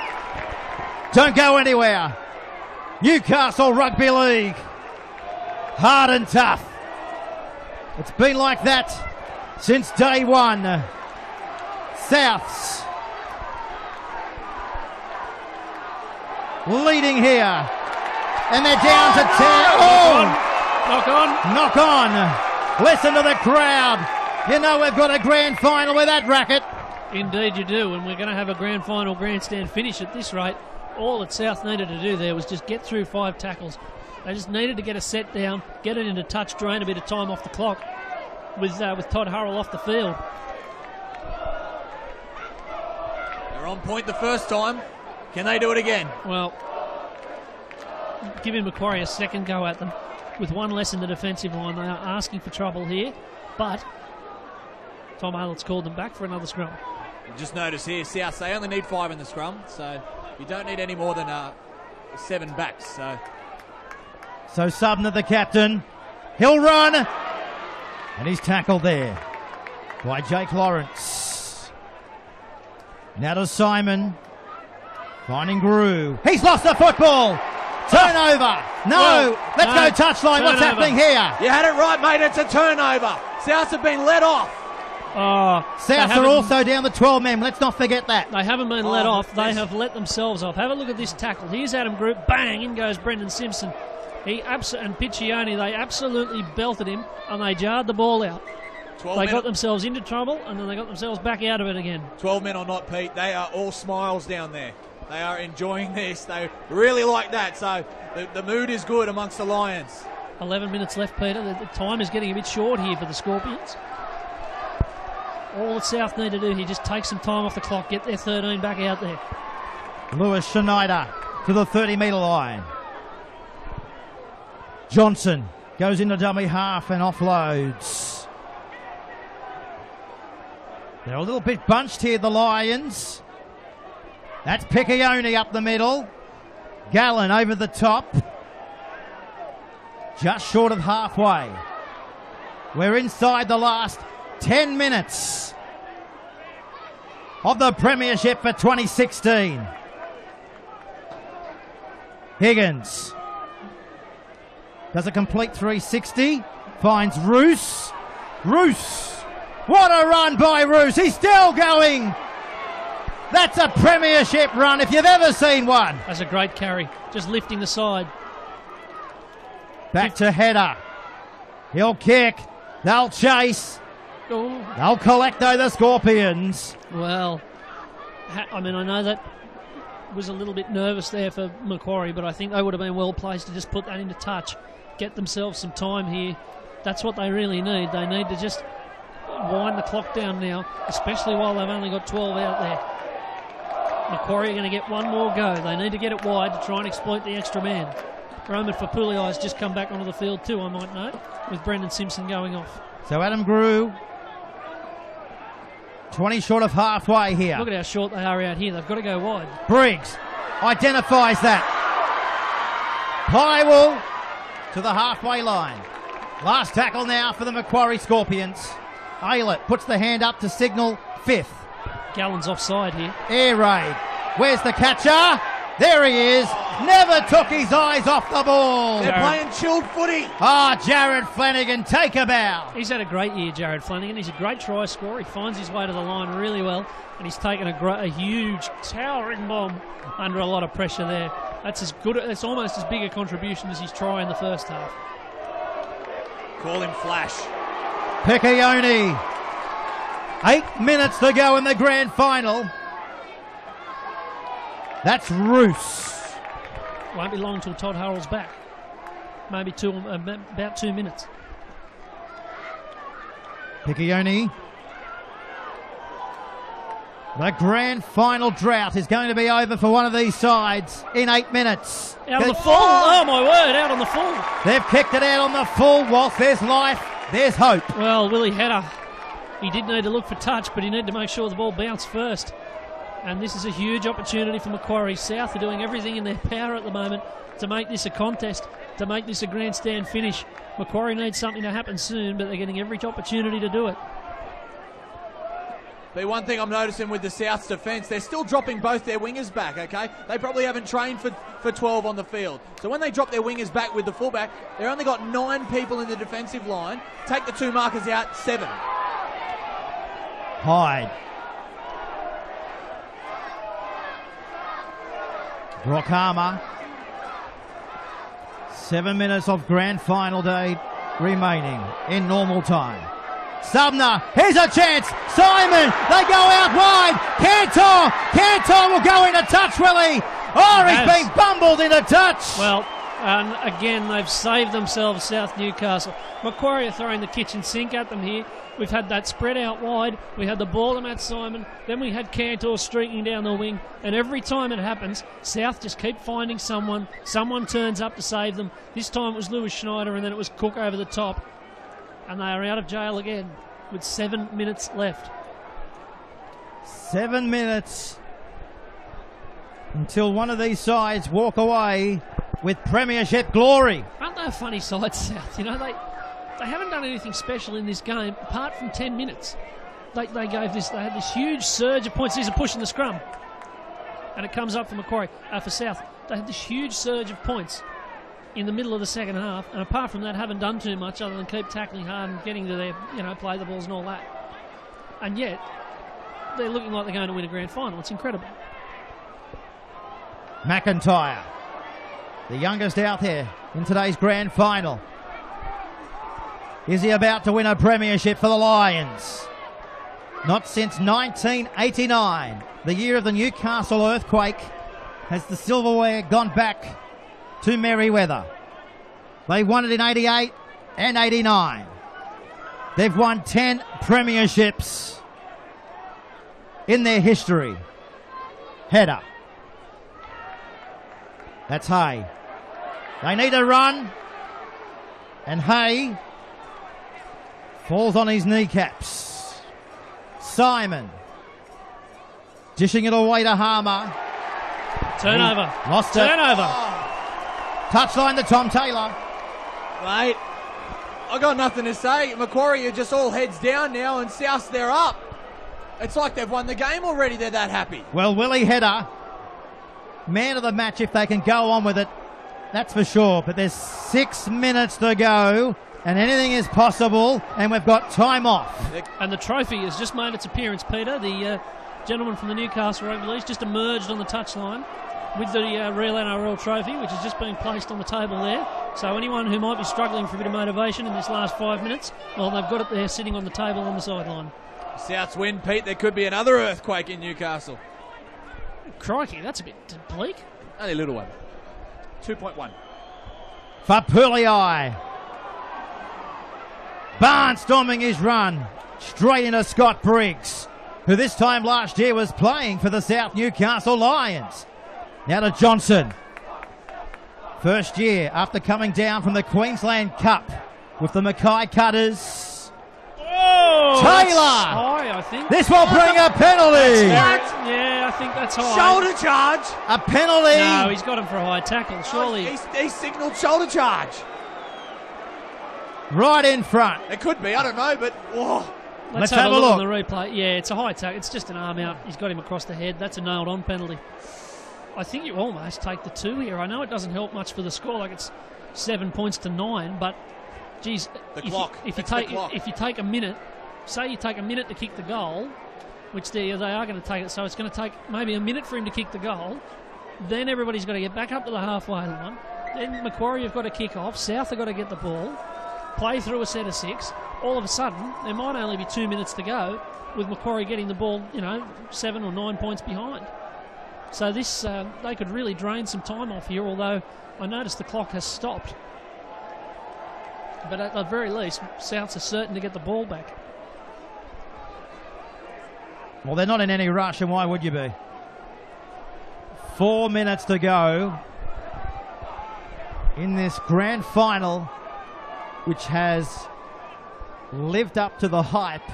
Don't go anywhere. Newcastle Rugby League. Hard and tough. It's been like that since day one. Souths leading here. And they're down to 10. Knock on. Knock on. Listen to the crowd. You know we've got a grand final with that racket. Indeed you do, and we're going to have a grand final grandstand finish at this rate. All that South needed to do there was just get through 5 tackles. They just needed to get a set down, get it into touch, drain a bit of time off the clock with Todd Hurrell off the field. They're on point the first time. Can they do it again? Well, giving Macquarie a second go at them with one less in the defensive line. They are asking for trouble here, but Tom Aylen's called them back for another scrum. Just notice here, South, they only need 5 in the scrum, so you don't need any more than 7 backs. So Subner, the captain, he'll run, and he's tackled there by Jake Lawrence. Now to Simon, finding Grew. He's lost the football. Turnover. No. Let's go touchline. What's Turnover. happening here? You had it right, mate. It's a turnover. Souths have been let off. Souths are also down the 12 men. Let's not forget that. They haven't been let off. They have let themselves off. Have a look at this tackle. Here's Adam Group. Bang! In goes Brendan Simpson. And Piccioni, they absolutely belted him and they jarred the ball out. They got themselves into trouble and then they got themselves back out of it again. 12 men or not, Pete, they are all smiles down there. They are enjoying this. They really like that. So the mood is good amongst the Lions. 11 minutes left, Peter. The time is getting a bit short here for the Scorpions. All that South need to do here, just take some time off the clock, get their 13 back out there. Lewis Schneider to the 30-metre line. Johnson goes into dummy half and offloads. They're a little bit bunched here, the Lions. That's Piccioni up the middle. Gallen over the top. Just short of halfway. We're inside the last 10 minutes of the Premiership for 2016. Higgins does a complete 360, finds Roos. Roos! What a run by Roos! He's still going! That's a Premiership run if you've ever seen one. That's a great carry, just lifting the side. Back to header. He'll kick. They'll chase. Oh. They'll collect though, the Scorpions. Well, I mean, I know that was a little bit nervous there for Macquarie, but I think they would have been well placed to just put that into touch, get themselves some time here. That's what they really need. They need to just wind the clock down now, especially while they've only got 12 out there. Macquarie are going to get one more go. They need to get it wide to try and exploit the extra man. Roman Fapuli has just come back onto the field too, I might note, with Brendan Simpson going off. So Adam Grew, 20 short of halfway here. Look at how short they are out here. They've got to go wide. Briggs identifies that. Pywell to the halfway line. Last tackle now for the Macquarie Scorpions. Aylett puts the hand up to signal fifth. Gallen's offside here. Air raid. Where's the catcher? There he is. Never took his eyes off the ball. They're playing chilled footy. Jared Flanagan, take a bow. He's had a great year, Jared Flanagan. He's a great try scorer. He finds his way to the line really well, and he's taken a huge, towering bomb under a lot of pressure there. That's as good. It's almost as big a contribution as his try in the first half. Call him Flash. Piccioni. 8 minutes to go in the grand final. That's Roos. Won't be long till Todd Harrell's back. Maybe about 2 minutes. Piccioni. The grand final drought is going to be over for one of these sides in 8 minutes. Out on the full. Oh, my word, out on the full. They've kicked it out on the full. Whilst there's life, there's hope. Well, Willie Hedder, he did need to look for touch, but he needed to make sure the ball bounced first. And this is a huge opportunity for Macquarie. South are doing everything in their power at the moment to make this a contest, to make this a grandstand finish. Macquarie needs something to happen soon, but they're getting every opportunity to do it. But one thing I'm noticing with the South's defence, they're still dropping both their wingers back, okay? They probably haven't trained for 12 on the field. So when they drop their wingers back with the fullback, they've only got 9 people in the defensive line. Take the 2 markers out, 7. Hyde. Brockhama. 7 minutes of grand final day remaining in normal time. Sumner, here's a chance. Simon, they go out wide. Cantor will go into touch, will he? Oh, he's been bumbled into touch. Well, and again, they've saved themselves, South Newcastle. Macquarie are throwing the kitchen sink at them here. We've had that spread out wide. We had the ball to Matt Simon. Then we had Cantor streaking down the wing. And every time it happens, South just keep finding someone. Someone turns up to save them. This time it was Lewis Schneider, and then it was Cook over the top. And they are out of jail again with 7 minutes left. 7 minutes until one of these sides walk away with Premiership glory. Aren't they a funny side, South? You know, they haven't done anything special in this game apart from 10 minutes. They had this huge surge of points. Here's a push in the scrum. and it comes up for Macquarie, for South. They had this huge surge of points in the middle of the second half, and apart from that, haven't done too much other than keep tackling hard and getting to their, play the balls and all that. And yet, they're looking like they're going to win a grand final. It's incredible. McIntyre, the youngest out there in today's grand final. Is he about to win a premiership for the Lions? Not since 1989, the year of the Newcastle earthquake, has the silverware gone back to Merryweather. They won it in 88 and 89. They've won 10 premierships in their history. Header. That's Hay. They need a run, and Hay falls on his kneecaps. Simon dishing it away to Harmer. Turnover. Lost it. Turnover. Touchline to Tom Taylor. Mate, I got nothing to say. Macquarie are just all heads down now, and South, they're up. It's like they've won the game already. They're that happy. Well, Willie Header, man of the match if they can go on with it. That's for sure. But there's 6 minutes to go, and anything is possible, and we've got time off. And the trophy has just made its appearance, Peter. The gentleman from the Newcastle Rugby League just emerged on the touchline with the Real NRL trophy, which has just been placed on the table there. So anyone who might be struggling for a bit of motivation in this last 5 minutes, well, they've got it there sitting on the table on the sideline. Souths win, Pete. There could be another earthquake in Newcastle. Crikey, that's a bit bleak. Only a little one. 2.1. For Pulei. Barnstorming his run straight into Scott Briggs, who this time last year was playing for the South Newcastle Lions. Now to Johnson. First year after coming down from the Queensland Cup with the Mackay Cutters. Oh, Taylor! High, I think. This will bring a penalty. Yeah, I think that's high. Shoulder charge. A penalty. No, he's got him for a high tackle, surely. He signalled shoulder charge. Right in front. It could be, I don't know, but... Whoa. Let's have a look on the replay. Yeah, it's a high tackle. It's just an arm out. He's got him across the head. That's a nailed-on penalty. I think you almost take the 2 here. I know it doesn't help much for the score, like it's 7 points to 9, but, geez, if you take a minute, say you take a minute to kick the goal, which they are going to take it, so it's going to take maybe a minute for him to kick the goal, then everybody's got to get back up to the halfway line, then Macquarie have got to kick off, South have got to get the ball, play through a set of 6, all of a sudden there might only be 2 minutes to go with Macquarie getting the ball, 7 or 9 points behind. So this, they could really drain some time off here, although I noticed the clock has stopped. But at the very least, Souths are certain to get the ball back. Well, they're not in any rush, and why would you be? 4 minutes to go in this grand final, which has lived up to the hype,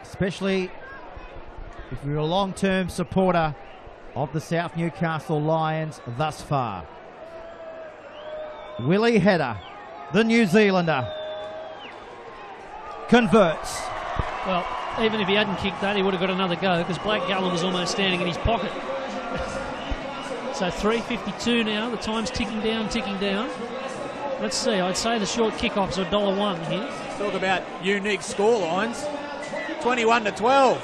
especially if you're a long-term supporter of the South Newcastle Lions thus far. Willie Header, the New Zealander, converts. Well, even if he hadn't kicked that, he would have got another go because Blake Gallen was almost standing in his pocket. So 3:52 now. The time's ticking down. Let's see. I'd say the short kickoffs are $1 here. Talk about unique score lines. 21-12.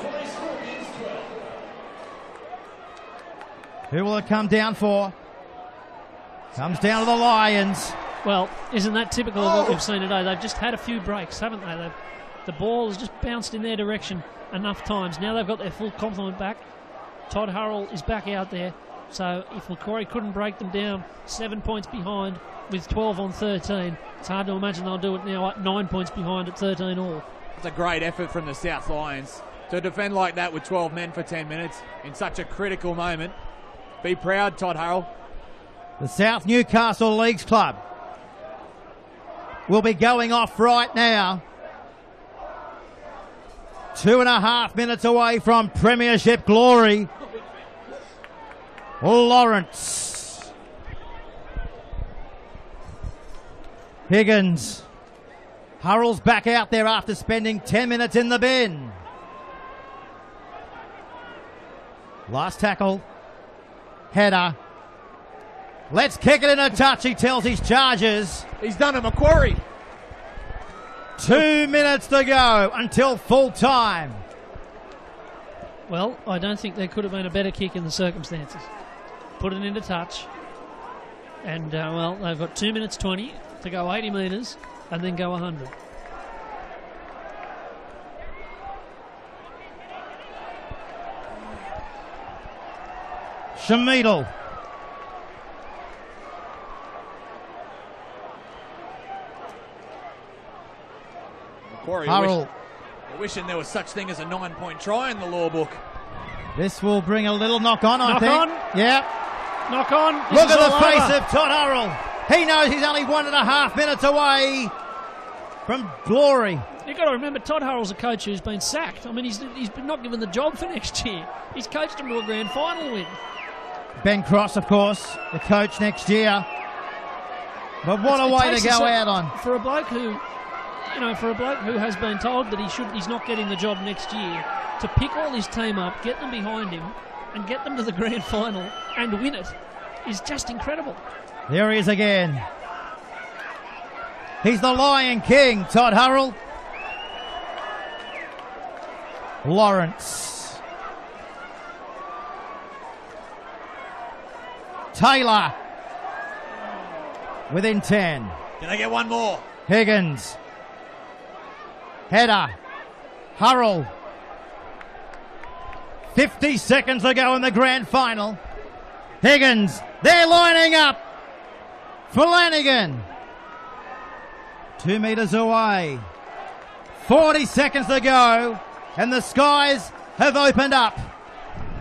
Who will it come down for? Comes down to the Lions. Well, isn't that typical of what we've seen today? They've just had a few breaks, haven't they? The ball has just bounced in their direction enough times. Now they've got their full complement back. Todd Hurrell is back out there. So if Macquarie couldn't break them down 7 points behind with 12 on 13, it's hard to imagine they'll do it now at 9 points behind at 13 all. It's a great effort from the South Lions to defend like that with 12 men for 10 minutes in such a critical moment. Be proud, Todd Hurrell. The South Newcastle Leagues Club will be going off right now. 2.5 minutes away from premiership glory. Lawrence. Higgins. Hurrell's back out there after spending 10 minutes in the bin. Last tackle Header. Let's kick it in a touch, he tells his charges. He's done it, Macquarie. 2 minutes to go until full time. Well, I don't think there could have been a better kick in the circumstances. Put it into touch. And, well, they've got 2 minutes 20 to go 80 metres and then go 100. Shamidal. Macquarie wishing there was such thing as a 9-point try in the law book. This will bring a little knock on, I think. Knock on. Yeah. Knock on. Look at the face of Todd Hurrell. He knows he's only 1.5 minutes away from glory. You've got to remember, Todd Hurrell's a coach who's been sacked. I mean, he's been not given the job for next year. He's coached him to a grand final win. Ben Cross, of course, the coach next year. But what a way to go out on. For a bloke who, who has been told that he's not getting the job next year, to pick all his team up, get them behind him, and get them to the grand final and win it is just incredible. There he is again. He's the Lion King, Todd Hurrell. Lawrence. Taylor. Within 10. Can they get one more? Higgins. Header. Hurrell. 50 seconds to go in the grand final. Higgins. They're lining up. Flanagan. 2 metres away. 40 seconds to go. And the skies have opened up.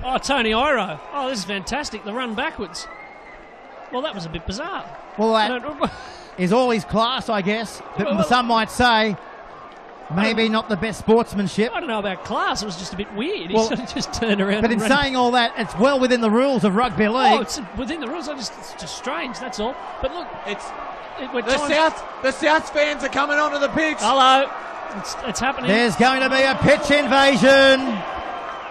Oh, Tony Iro. Oh, this is fantastic. The run backwards. Well, that was a bit bizarre. Well, that is all his class, I guess. But some might say maybe not the best sportsmanship. I don't know about class. It was just a bit weird. He Well, sort of just turned around. But in saying all that, it's well within the rules of rugby league. Oh, it's within the rules. It's just strange, that's all. But look, The South fans are coming onto the pitch. Hello. It's happening. There's going to be a pitch invasion.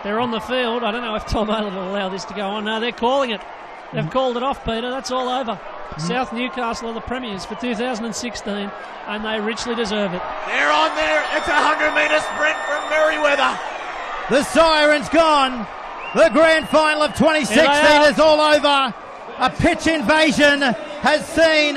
They're on the field. I don't know if Tom Ayler will allow this to go on. No, they're calling it. They've called it off, Peter. That's all over. South Newcastle are the premiers for 2016, and they richly deserve it. They're on there. It's a 100-metre sprint from Merriweather. The siren's gone. The grand final of 2016 is all over. A pitch invasion has seen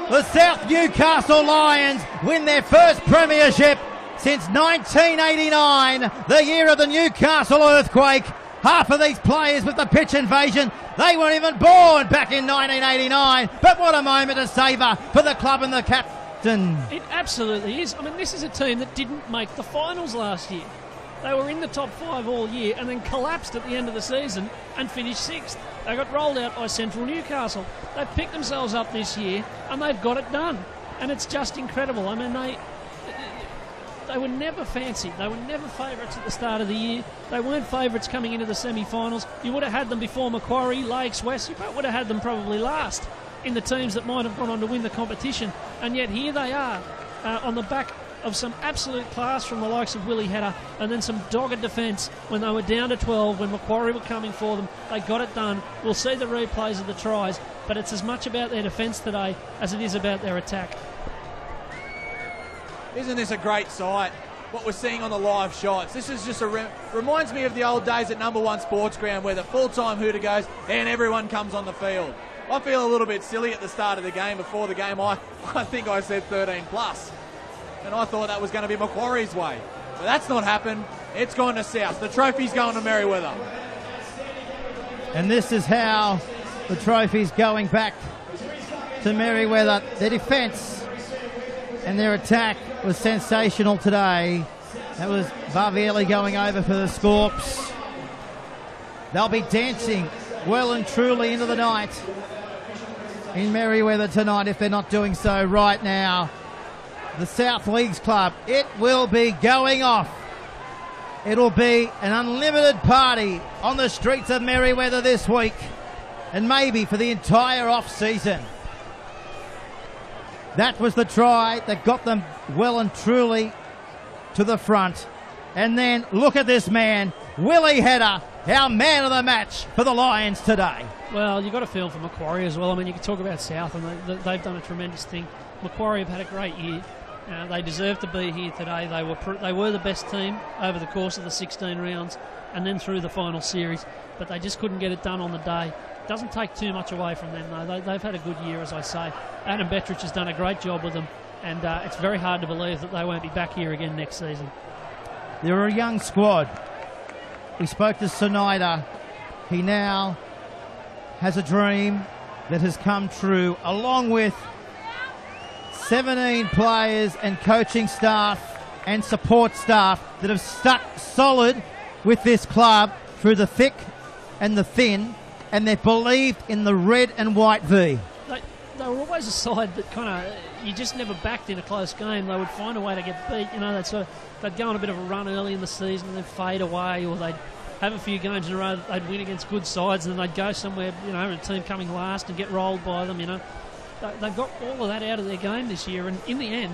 the South Newcastle Lions win their first premiership since 1989, the year of the Newcastle earthquake. Half of these players with the pitch invasion, they weren't even born back in 1989. But what a moment to savour for the club and the captain. It absolutely is. I mean, this is a team that didn't make the finals last year. They were in the top 5 all year and then collapsed at the end of the season and finished 6th. They got rolled out by Central Newcastle. They've picked themselves up this year and they've got it done. And it's just incredible. I mean, they were never fancied. They were never favourites at the start of the year. They weren't favourites coming into the semi-finals. You would have had them before Macquarie, Lakes, West. You would have had them probably last in the teams that might have gone on to win the competition. And yet here they are on the back of some absolute class from the likes of Willie Header and then some dogged defence when they were down to 12, when Macquarie were coming for them. They got it done. We'll see the replays of the tries, but it's as much about their defence today as it is about their attack. Isn't this a great sight? What we're seeing on the live shots. This is just reminds me of the old days at Number 1 Sports Ground where the full-time hooter goes and everyone comes on the field. I feel a little bit silly at the start of the game. Before the game, I think I said 13 plus. And I thought that was going to be Macquarie's way. But that's not happened. It's gone to South. The trophy's going to Merriweather. And this is how the trophy's going back to Merriweather. Their defence and their attack was sensational today. That was Varvielli going over for the Scorps. They'll be dancing well and truly into the night in Merriweather tonight if they're not doing so right now. The South Leagues Club, it will be going off. It'll be an unlimited party on the streets of Merriweather this week and maybe for the entire off-season. That was the try that got them well and truly to the front. And then look at this man, Willie Header, our man of the match for the Lions today. Well, you've got to feel for Macquarie as well. I mean, you can talk about South, and they've done a tremendous thing. Macquarie have had a great year. They deserve to be here today. They were the best team over the course of the 16 rounds and then through the final series, but they just couldn't get it done on the day. Doesn't take too much away from them, though. They've had a good year, as I say. Adam Bettridge has done a great job with them, and it's very hard to believe that they won't be back here again next season. They're a young squad. We spoke to Snyder. He now has a dream that has come true, along with 17 players and coaching staff and support staff that have stuck solid with this club through the thick and the thin, and they've believed in the red and white V. They were always a side that kind of, you just never backed in a close game. They would find a way to get beat. You know, they'd go on a bit of a run early in the season and then fade away, or they'd have a few games in a row that they'd win against good sides, and then they'd go somewhere, you know, a team coming last and get rolled by them, you know. They've got all of that out of their game this year, and in the end,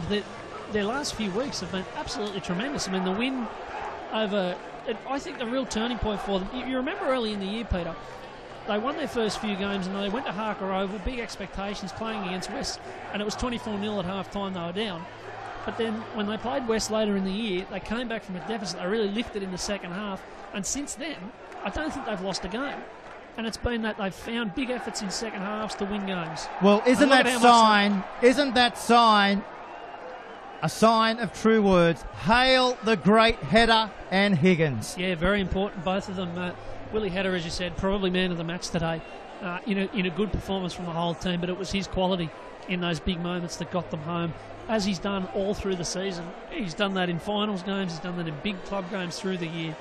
their last few weeks have been absolutely tremendous. I mean, the win over, I think the real turning point for them, you remember early in the year, Peter, they won their first few games and they went to Harker Oval, big expectations, playing against West, and it was 24-0 at half-time, they were down. But then when they played West later in the year, they came back from a deficit, they really lifted in the second half, and since then, I don't think they've lost a game. And it's been that they've found big efforts in second halves to win games. Well, isn't that sign a sign of true words? Hail the great Header and Higgins. Yeah, very important, both of them. Willie Header, as you said, probably man of the match today. In a good performance from the whole team, but it was his quality in those big moments that got them home, as he's done all through the season. He's done that in finals games, he's done that in big club games through the year.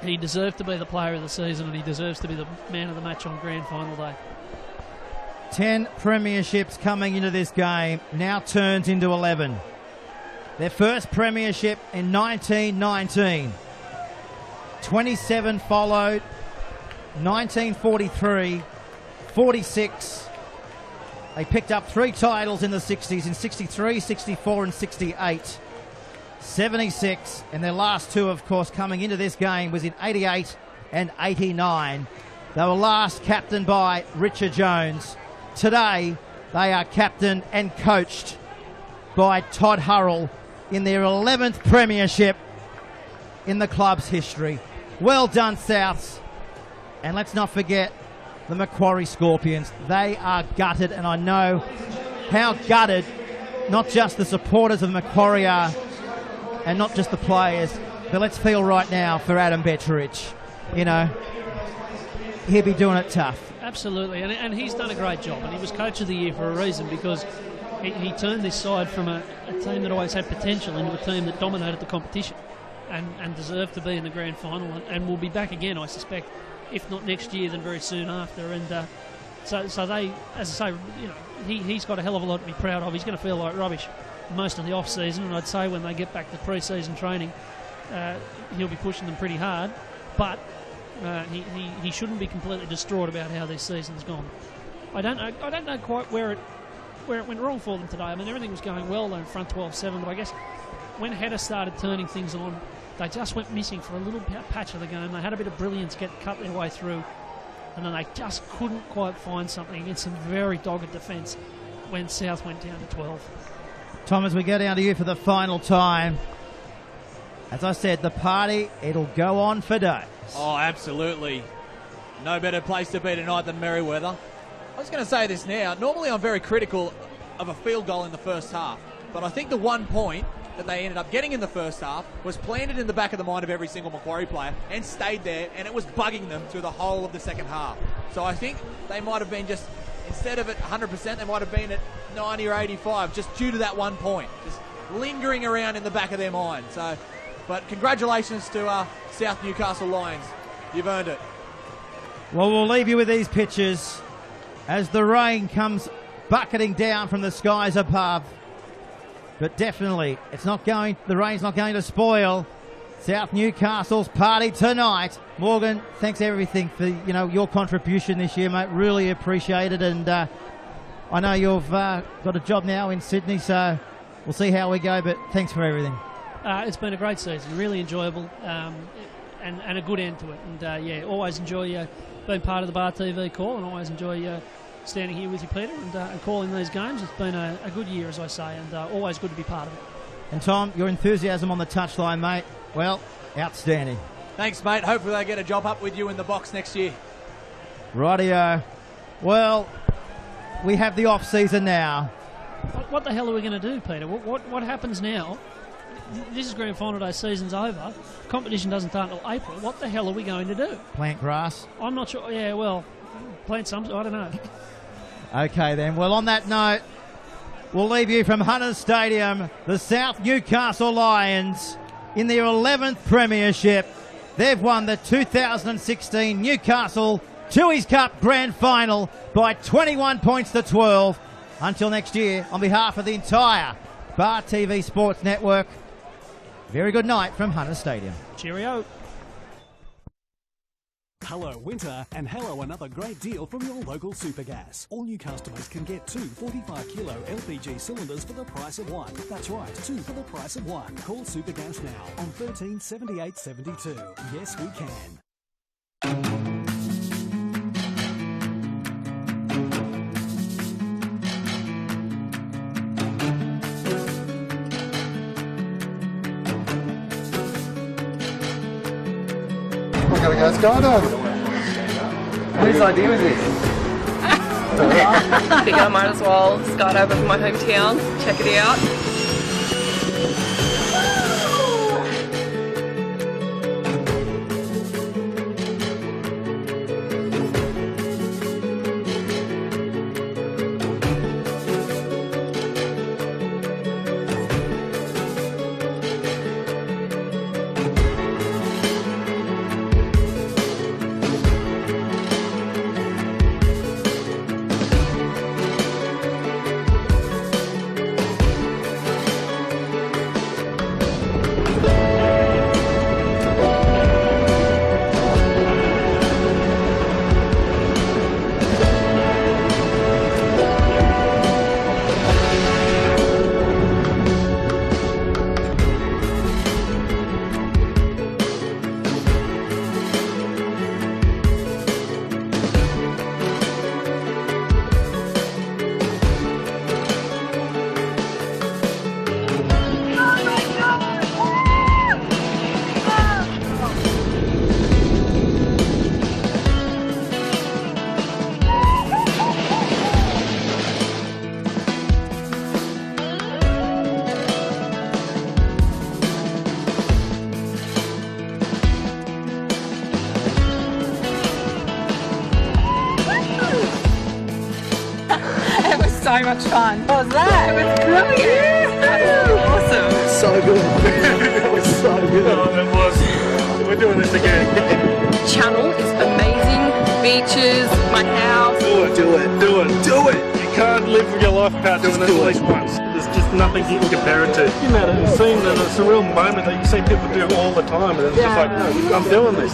He deserved to be the player of the season, and he deserves to be the man of the match on grand final day. 10 premierships coming into this game, now turns into 11. Their first premiership in 1919. 27 followed, 1943, 46. They picked up 3 titles in the 60s, in 63, 64 and 68. 76, and their last 2, of course, coming into this game was in 88 and 89. They were last captained by Richard Jones. Today, they are captained and coached by Todd Hurrell in their 11th premiership in the club's history. Well done, Souths. And let's not forget the Macquarie Scorpions. They are gutted, and I know how gutted not just the supporters of Macquarie are, and not just the players, but let's feel right now for Adam Bettridge. You know, he'll be doing it tough. Absolutely, and he's done a great job, and he was coach of the year for a reason, because he turned this side from a team that always had potential into a team that dominated the competition and deserved to be in the grand final, and will be back again, I suspect, if not next year, then very soon after. And so they, as I say, you know, he's got a hell of a lot to be proud of. He's going to feel like rubbish most of the off-season, and I'd say when they get back to pre-season training, he'll be pushing them pretty hard, but he shouldn't be completely distraught about how this season's gone. I don't know quite where it went wrong for them today. I mean, everything was going well, they're in front 12-7, but I guess when Header started turning things on, they just went missing for a little patch of the game. They had a bit of brilliance cut their way through, and then they just couldn't quite find something against some very dogged defence when South went down to 12. Tom, as we go down to you for the final time, as I said, the party, it'll go on for days. Oh, absolutely. No better place to be tonight than Merriweather. I was going to say this now. Normally I'm very critical of a field goal in the first half, but I think the 1 point that they ended up getting in the first half was planted in the back of the mind of every single Macquarie player and stayed there, and it was bugging them through the whole of the second half. So I think they might have been just, instead of at 100%, they might have been at 90 or 85, just due to that 1 point, just lingering around in the back of their mind. So, but congratulations to South Newcastle Lions. You've earned it. Well, we'll leave you with these pictures as the rain comes bucketing down from the skies above. But definitely, the rain's not going to spoil South Newcastle's party tonight. Morgan, thanks everything for your contribution this year, mate. Really appreciate it. And I know you've got a job now in Sydney, so we'll see how we go. But thanks for everything. It's been a great season, really enjoyable. and a good end to it. And yeah, always enjoy being part of the Bar TV call, and always enjoy standing here with you, Peter, and calling these games. It's been a good year, as I say, and always good to be part of it. And Tom, your enthusiasm on the touchline, mate, well, outstanding. Thanks, mate. Hopefully they get a job up with you in the box next year. Rightio. Well, we have the off-season now. What the hell are we going to do, Peter? What happens now? This is Grand Final Day, season's over. Competition doesn't start until April. What the hell are we going to do? Plant grass? I'm not sure. Yeah, well, plant some. I don't know. Okay, then. Well, on that note, we'll leave you from Hunters Stadium. The South Newcastle Lions in their 11th premiership. They've won the 2016 Newcastle Tooheys Cup Grand Final by 21 points to 12. Until next year, on behalf of the entire Bar TV Sports Network, very good night from Hunters Stadium. Cheerio. Hello winter, and hello another great deal from your local Supergas. All new customers can get 2 45-kilo LPG cylinders for the price of 1. That's right, 2 for the price of 1. Call Supergas now on 13 78 72. Yes, we can. Gotta go skydiving. Whose idea was this? I think I might as well skydive over my hometown, check it out. So much fun. What was that? It was brilliant. Awesome. So good. That was so good. Oh, it was. We're doing this again. Channel is amazing. Beaches, my house. Do it. You can't live your life without doing this at least once. There's just nothing you can compare it to. You know, it seems that it's a real moment that you see people do all the time, and it's just like, no, I'm doing this.